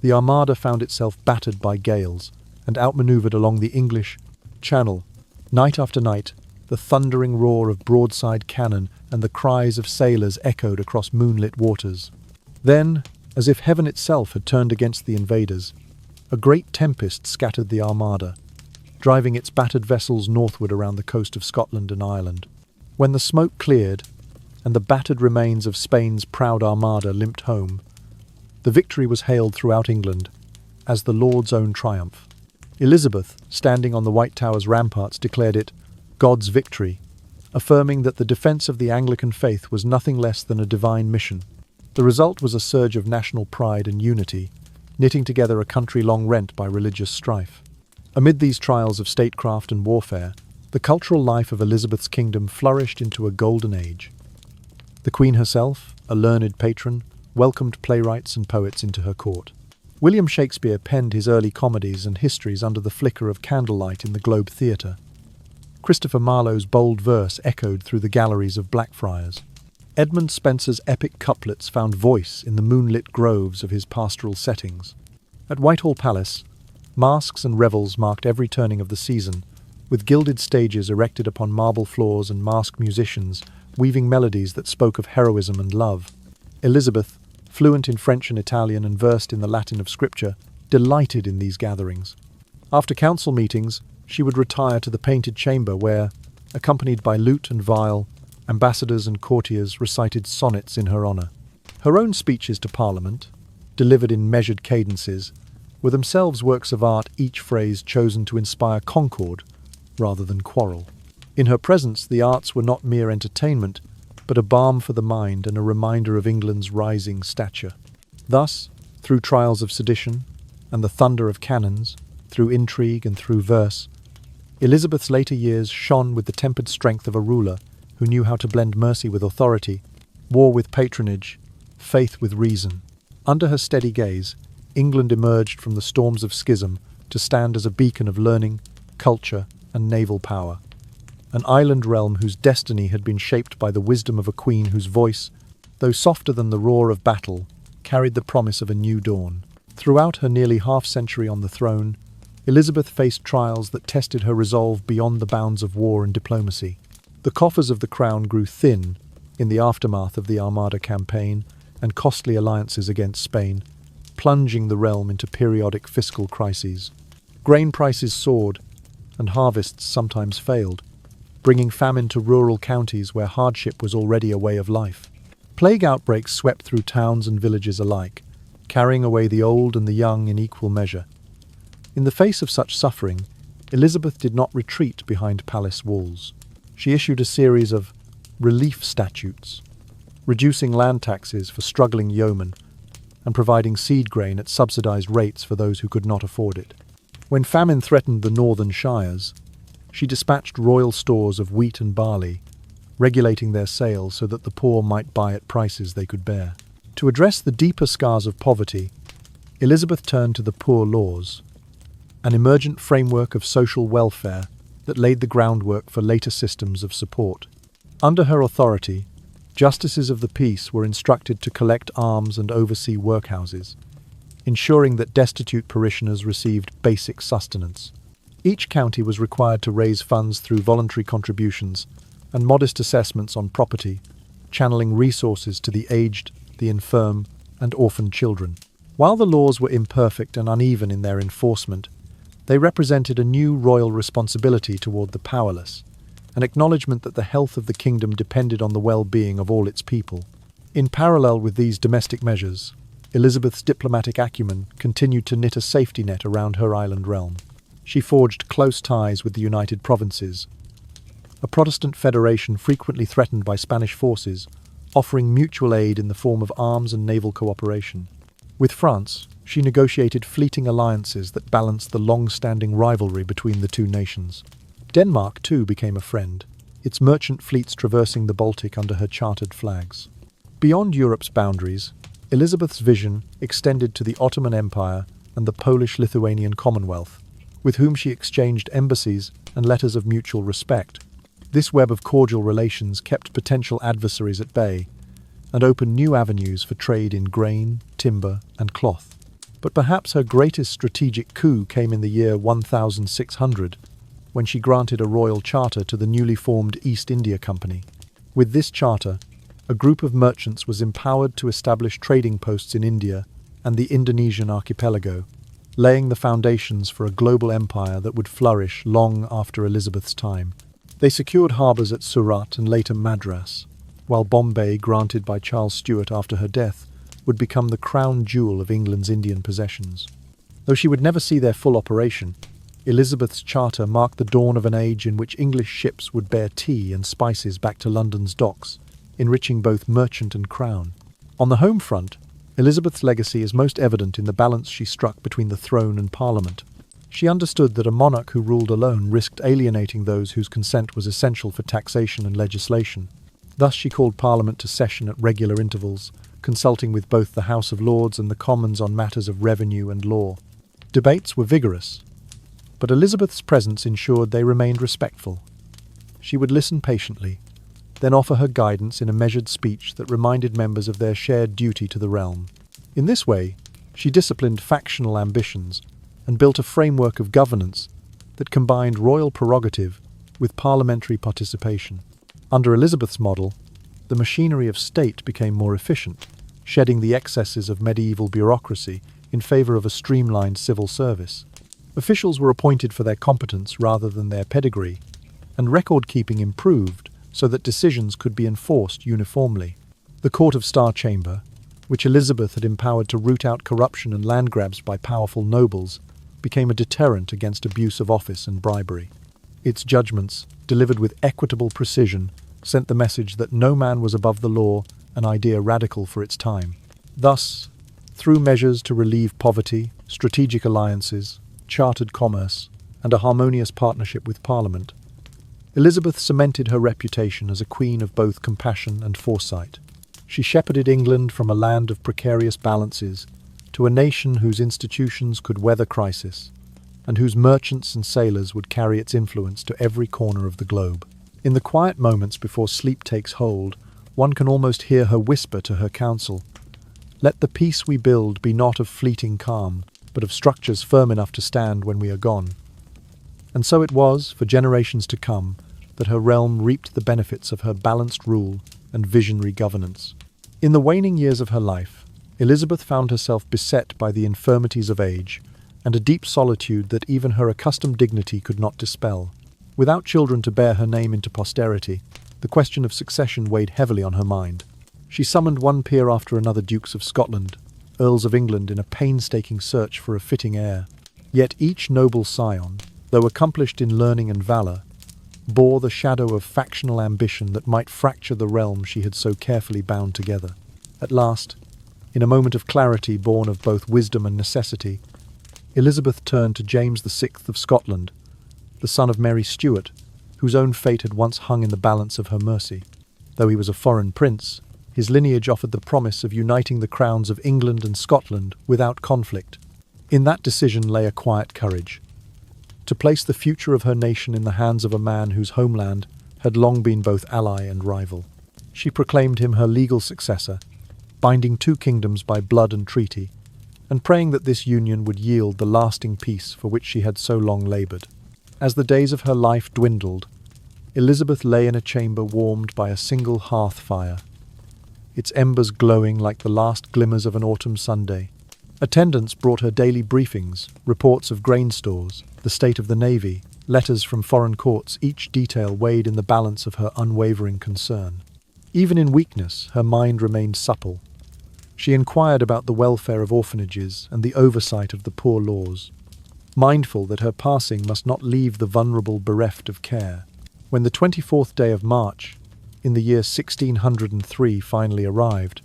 the Armada found itself battered by gales and outmanoeuvred along the English Channel. Night after night, the thundering roar of broadside cannon and the cries of sailors echoed across moonlit waters. Then, as if heaven itself had turned against the invaders, a great tempest scattered the Armada, driving its battered vessels northward around the coast of Scotland and Ireland. When the smoke cleared and the battered remains of Spain's proud Armada limped home, the victory was hailed throughout England as the Lord's own triumph. Elizabeth, standing on the White Tower's ramparts, declared it God's victory, affirming that the defence of the Anglican faith was nothing less than a divine mission. The result was a surge of national pride and unity, knitting together a country long rent by religious strife. Amid these trials of statecraft and warfare, the cultural life of Elizabeth's kingdom flourished into a golden age. The Queen herself, a learned patron, welcomed playwrights and poets into her court. William Shakespeare penned his early comedies and histories under the flicker of candlelight in the Globe Theatre. Christopher Marlowe's bold verse echoed through the galleries of Blackfriars. Edmund Spenser's epic couplets found voice in the moonlit groves of his pastoral settings. At Whitehall Palace, masques and revels marked every turning of the season, with gilded stages erected upon marble floors and masked musicians weaving melodies that spoke of heroism and love. Elizabeth, fluent in French and Italian and versed in the Latin of Scripture, delighted in these gatherings. After council meetings, she would retire to the Painted Chamber where, accompanied by lute and viol, ambassadors and courtiers recited sonnets in her honour. Her own speeches to Parliament, delivered in measured cadences, were themselves works of art, each phrase chosen to inspire concord rather than quarrel. In her presence, the arts were not mere entertainment, but a balm for the mind and a reminder of England's rising stature. Thus, through trials of sedition and the thunder of cannons, through intrigue and through verse, Elizabeth's later years shone with the tempered strength of a ruler who knew how to blend mercy with authority, war with patronage, faith with reason. Under her steady gaze, England emerged from the storms of schism to stand as a beacon of learning, culture, and naval power. An island realm whose destiny had been shaped by the wisdom of a queen whose voice, though softer than the roar of battle, carried the promise of a new dawn. Throughout her nearly half-century on the throne, Elizabeth faced trials that tested her resolve beyond the bounds of war and diplomacy. The coffers of the crown grew thin in the aftermath of the Armada campaign and costly alliances against Spain, plunging the realm into periodic fiscal crises. Grain prices soared, and harvests sometimes failed, bringing famine to rural counties where hardship was already a way of life. Plague outbreaks swept through towns and villages alike, carrying away the old and the young in equal measure. In the face of such suffering, Elizabeth did not retreat behind palace walls. She issued a series of relief statutes, reducing land taxes for struggling yeomen and providing seed grain at subsidized rates for those who could not afford it. When famine threatened the northern shires, she dispatched royal stores of wheat and barley, regulating their sale so that the poor might buy at prices they could bear. To address the deeper scars of poverty, Elizabeth turned to the Poor Laws, an emergent framework of social welfare that laid the groundwork for later systems of support. Under her authority, justices of the peace were instructed to collect alms and oversee workhouses, ensuring that destitute parishioners received basic sustenance. Each county was required to raise funds through voluntary contributions and modest assessments on property, channeling resources to the aged, the infirm, and orphaned children. While the laws were imperfect and uneven in their enforcement, they represented a new royal responsibility toward the powerless, an acknowledgement that the health of the kingdom depended on the well-being of all its people. In parallel with these domestic measures, Elizabeth's diplomatic acumen continued to knit a safety net around her island realm. She forged close ties with the United Provinces, a Protestant federation frequently threatened by Spanish forces, offering mutual aid in the form of arms and naval cooperation. With France, she negotiated fleeting alliances that balanced the long-standing rivalry between the two nations. Denmark, too, became a friend, its merchant fleets traversing the Baltic under her chartered flags. Beyond Europe's boundaries, Elizabeth's vision extended to the Ottoman Empire and the Polish-Lithuanian Commonwealth, with whom she exchanged embassies and letters of mutual respect. This web of cordial relations kept potential adversaries at bay and opened new avenues for trade in grain, timber, and cloth. But perhaps her greatest strategic coup came in the year 1600, when she granted a royal charter to the newly formed East India Company. With this charter, a group of merchants was empowered to establish trading posts in India and the Indonesian archipelago, laying the foundations for a global empire that would flourish long after Elizabeth's time. They secured harbours at Surat and later Madras, while Bombay, granted by Charles Stuart after her death, would become the crown jewel of England's Indian possessions. Though she would never see their full operation, Elizabeth's charter marked the dawn of an age in which English ships would bear tea and spices back to London's docks, enriching both merchant and crown. On the home front, Elizabeth's legacy is most evident in the balance she struck between the throne and Parliament. She understood that a monarch who ruled alone risked alienating those whose consent was essential for taxation and legislation. Thus she called Parliament to session at regular intervals, consulting with both the House of Lords and the Commons on matters of revenue and law. Debates were vigorous, but Elizabeth's presence ensured they remained respectful. She would listen patiently, then offer her guidance in a measured speech that reminded members of their shared duty to the realm. In this way, she disciplined factional ambitions and built a framework of governance that combined royal prerogative with parliamentary participation. Under Elizabeth's model, the machinery of state became more efficient, shedding the excesses of medieval bureaucracy in favour of a streamlined civil service. Officials were appointed for their competence rather than their pedigree, and record-keeping improved so that decisions could be enforced uniformly. The Court of Star Chamber, which Elizabeth had empowered to root out corruption and land grabs by powerful nobles, became a deterrent against abuse of office and bribery. Its judgments, delivered with equitable precision, sent the message that no man was above the law, an idea radical for its time. Thus, through measures to relieve poverty, strategic alliances, chartered commerce, and a harmonious partnership with Parliament, Elizabeth cemented her reputation as a queen of both compassion and foresight. She shepherded England from a land of precarious balances to a nation whose institutions could weather crisis, and whose merchants and sailors would carry its influence to every corner of the globe. In the quiet moments before sleep takes hold, one can almost hear her whisper to her council, "Let the peace we build be not of fleeting calm, but of structures firm enough to stand when we are gone." And so it was, for generations to come, that her realm reaped the benefits of her balanced rule and visionary governance. In the waning years of her life, Elizabeth found herself beset by the infirmities of age and a deep solitude that even her accustomed dignity could not dispel. Without children to bear her name into posterity, the question of succession weighed heavily on her mind. She summoned one peer after another Dukes of Scotland, Earls of England, in a painstaking search for a fitting heir. Yet each noble scion, though accomplished in learning and valour, bore the shadow of factional ambition that might fracture the realm she had so carefully bound together. At last, in a moment of clarity born of both wisdom and necessity, Elizabeth turned to James VI of Scotland, the son of Mary Stuart, whose own fate had once hung in the balance of her mercy. Though he was a foreign prince, his lineage offered the promise of uniting the crowns of England and Scotland without conflict. In that decision lay a quiet courage. To place the future of her nation in the hands of a man whose homeland had long been both ally and rival. She proclaimed him her legal successor, binding two kingdoms by blood and treaty, and praying that this union would yield the lasting peace for which she had so long laboured. As the days of her life dwindled, Elizabeth lay in a chamber warmed by a single hearth fire, its embers glowing like the last glimmers of an autumn Sunday. Attendants brought her daily briefings, reports of grain stores, the state of the navy, letters from foreign courts, each detail weighed in the balance of her unwavering concern. Even in weakness, her mind remained supple. She inquired about the welfare of orphanages and the oversight of the poor laws, mindful that her passing must not leave the vulnerable bereft of care. When the 24th day of March, in the year 1603, finally arrived,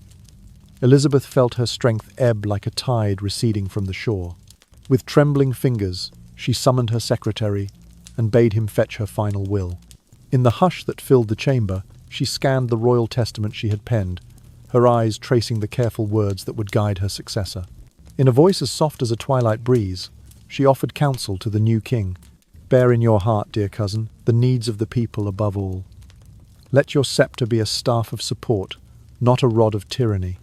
Elizabeth felt her strength ebb like a tide receding from the shore. With trembling fingers, she summoned her secretary and bade him fetch her final will. In the hush that filled the chamber, she scanned the royal testament she had penned, her eyes tracing the careful words that would guide her successor. In a voice as soft as a twilight breeze, she offered counsel to the new king. Bear in your heart, dear cousin, the needs of the people above all. Let your sceptre be a staff of support, not a rod of tyranny.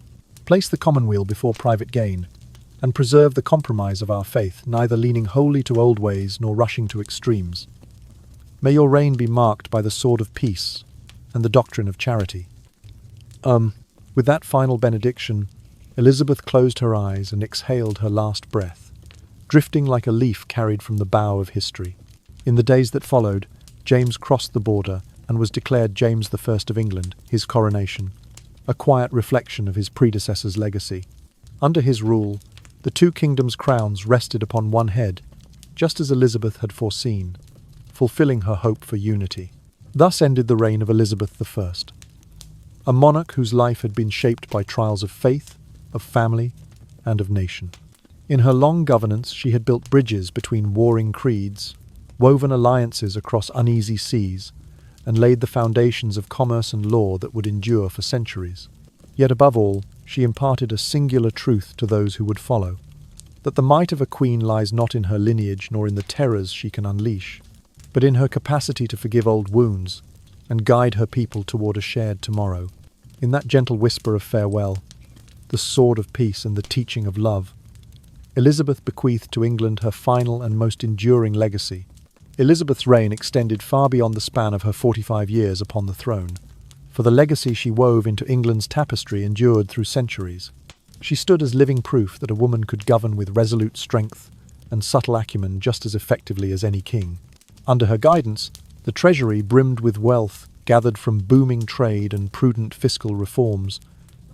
Place the commonweal before private gain, and preserve the compromise of our faith, neither leaning wholly to old ways nor rushing to extremes. May your reign be marked by the sword of peace and the doctrine of charity. With that final benediction, Elizabeth closed her eyes and exhaled her last breath, drifting like a leaf carried from the bow of history. In the days that followed, James crossed the border and was declared James I of England, his coronation, a quiet reflection of his predecessor's legacy. Under his rule, the two kingdoms' crowns rested upon one head, just as Elizabeth had foreseen, fulfilling her hope for unity. Thus ended the reign of Elizabeth I, a monarch whose life had been shaped by trials of faith, of family, and of nation. In her long governance, she had built bridges between warring creeds, woven alliances across uneasy seas, and laid the foundations of commerce and law that would endure for centuries. Yet above all, she imparted a singular truth to those who would follow, that the might of a queen lies not in her lineage nor in the terrors she can unleash, but in her capacity to forgive old wounds and guide her people toward a shared tomorrow. In that gentle whisper of farewell, the sword of peace and the teaching of love, Elizabeth bequeathed to England her final and most enduring legacy. Elizabeth's reign extended far beyond the span of her 45 years upon the throne, for the legacy she wove into England's tapestry endured through centuries. She stood as living proof that a woman could govern with resolute strength and subtle acumen just as effectively as any king. Under her guidance, the treasury brimmed with wealth gathered from booming trade and prudent fiscal reforms,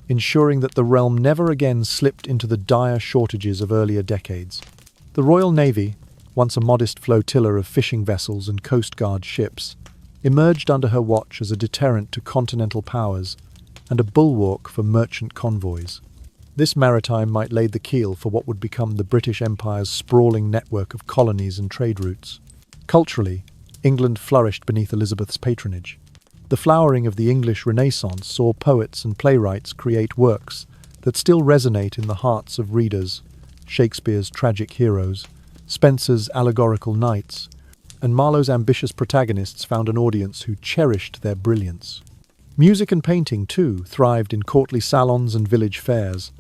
ensuring that the realm never again slipped into the dire shortages of earlier decades. The Royal Navy, once a modest flotilla of fishing vessels and Coast Guard ships, emerged under her watch as a deterrent to continental powers and a bulwark for merchant convoys. This maritime might lay the keel for what would become the British Empire's sprawling network of colonies and trade routes. Culturally, England flourished beneath Elizabeth's patronage. The flowering of the English Renaissance saw poets and playwrights create works that still resonate in the hearts of readers: Shakespeare's tragic heroes, Spenser's allegorical knights, and Marlowe's ambitious protagonists found an audience who cherished their brilliance. Music and painting, too, thrived in courtly salons and village fairs,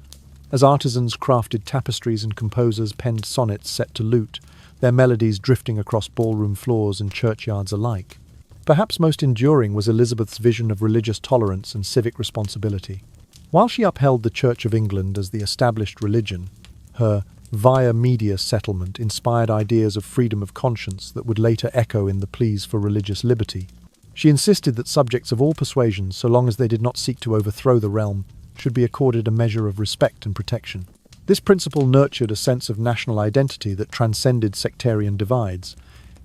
as artisans crafted tapestries and composers penned sonnets set to lute, their melodies drifting across ballroom floors and churchyards alike. Perhaps most enduring was Elizabeth's vision of religious tolerance and civic responsibility. While she upheld the Church of England as the established religion, her via media settlement inspired ideas of freedom of conscience that would later echo in the pleas for religious liberty. She insisted that subjects of all persuasions, so long as they did not seek to overthrow the realm, should be accorded a measure of respect and protection. This principle nurtured a sense of national identity that transcended sectarian divides,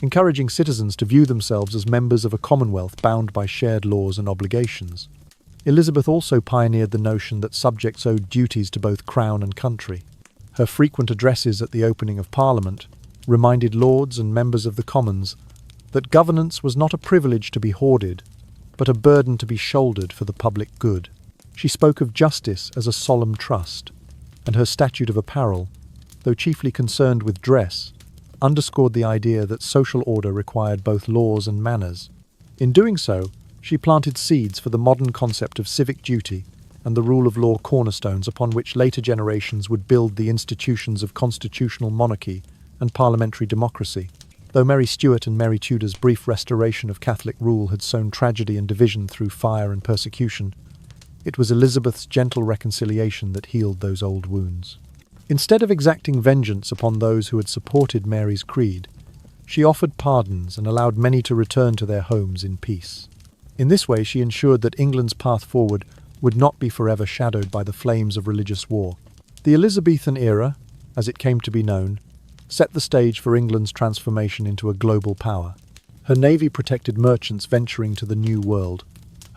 encouraging citizens to view themselves as members of a commonwealth bound by shared laws and obligations. Elizabeth also pioneered the notion that subjects owed duties to both crown and country. Her frequent addresses at the opening of Parliament reminded lords and members of the Commons that governance was not a privilege to be hoarded, but a burden to be shouldered for the public good. She spoke of justice as a solemn trust, and her statute of apparel, though chiefly concerned with dress, underscored the idea that social order required both laws and manners. In doing so, she planted seeds for the modern concept of civic duty and the rule of law cornerstones upon which later generations would build the institutions of constitutional monarchy and parliamentary democracy. Though Mary Stuart and Mary Tudor's brief restoration of Catholic rule had sown tragedy and division through fire and persecution, it was Elizabeth's gentle reconciliation that healed those old wounds. Instead of exacting vengeance upon those who had supported Mary's creed, she offered pardons and allowed many to return to their homes in peace. In this way, she ensured that England's path forward would not be forever shadowed by the flames of religious war. The Elizabethan era, as it came to be known, set the stage for England's transformation into a global power. Her navy protected merchants venturing to the New World.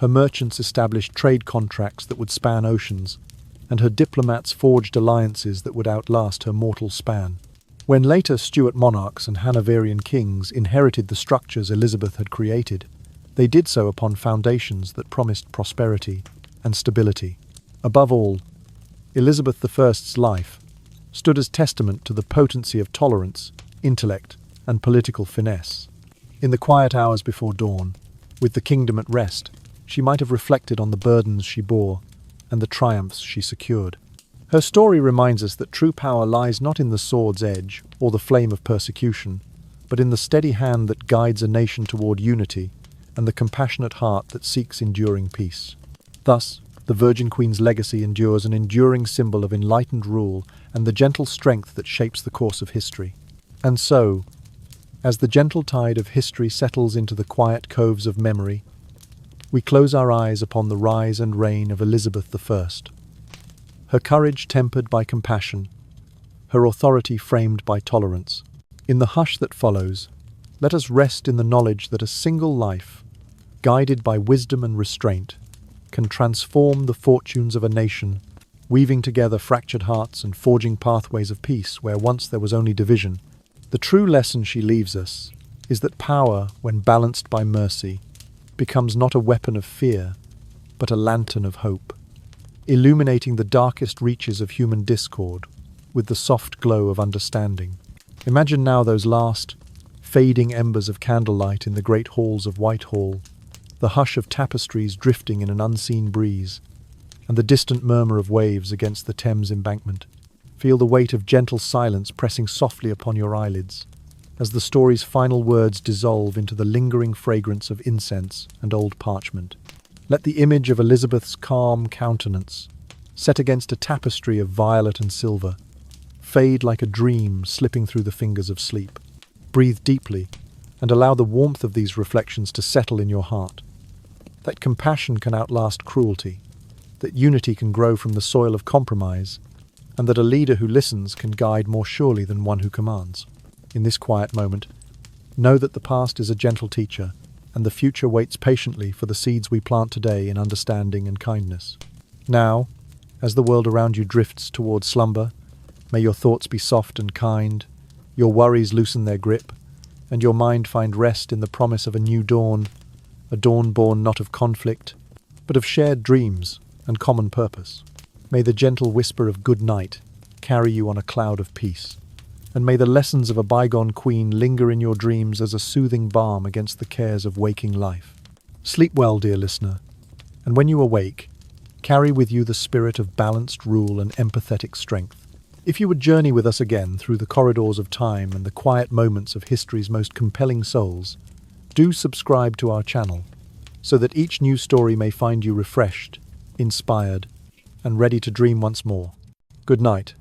Her merchants established trade contracts that would span oceans, and her diplomats forged alliances that would outlast her mortal span. When later Stuart monarchs and Hanoverian kings inherited the structures Elizabeth had created, They did so upon foundations that promised prosperity and stability. Above all, Elizabeth I's life stood as testament to the potency of tolerance, intellect, and political finesse. In the quiet hours before dawn, with the kingdom at rest, she might have reflected on the burdens she bore and the triumphs she secured. Her story reminds us that true power lies not in the sword's edge or the flame of persecution, but in the steady hand that guides a nation toward unity and the compassionate heart that seeks enduring peace. Thus, the Virgin Queen's legacy endures, an enduring symbol of enlightened rule and the gentle strength that shapes the course of history. And so, as the gentle tide of history settles into the quiet coves of memory, we close our eyes upon the rise and reign of Elizabeth I. Her courage tempered by compassion, her authority framed by tolerance. In the hush that follows, let us rest in the knowledge that a single life, guided by wisdom and restraint, can transform the fortunes of a nation, weaving together fractured hearts and forging pathways of peace where once there was only division. The true lesson she leaves us is that power, when balanced by mercy, becomes not a weapon of fear, but a lantern of hope, illuminating the darkest reaches of human discord with the soft glow of understanding. Imagine now those last, fading embers of candlelight in the great halls of Whitehall, the hush of tapestries drifting in an unseen breeze, and the distant murmur of waves against the Thames embankment. Feel the weight of gentle silence pressing softly upon your eyelids, as the story's final words dissolve into the lingering fragrance of incense and old parchment. Let the image of Elizabeth's calm countenance, set against a tapestry of violet and silver, fade like a dream slipping through the fingers of sleep. Breathe deeply and allow the warmth of these reflections to settle in your heart. That compassion can outlast cruelty, that unity can grow from the soil of compromise, and that a leader who listens can guide more surely than one who commands. In this quiet moment, know that the past is a gentle teacher, and the future waits patiently for the seeds we plant today in understanding and kindness. Now, as the world around you drifts towards slumber, may your thoughts be soft and kind, your worries loosen their grip, and your mind find rest in the promise of a new dawn, a dawn born not of conflict, but of shared dreams and common purpose. May the gentle whisper of good night carry you on a cloud of peace, and may the lessons of a bygone queen linger in your dreams as a soothing balm against the cares of waking life. Sleep well, dear listener, and when you awake, carry with you the spirit of balanced rule and empathetic strength. If you would journey with us again through the corridors of time and the quiet moments of history's most compelling souls, do subscribe to our channel, so that each new story may find you refreshed, inspired, and ready to dream once more. Good night,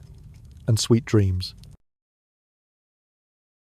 and sweet dreams.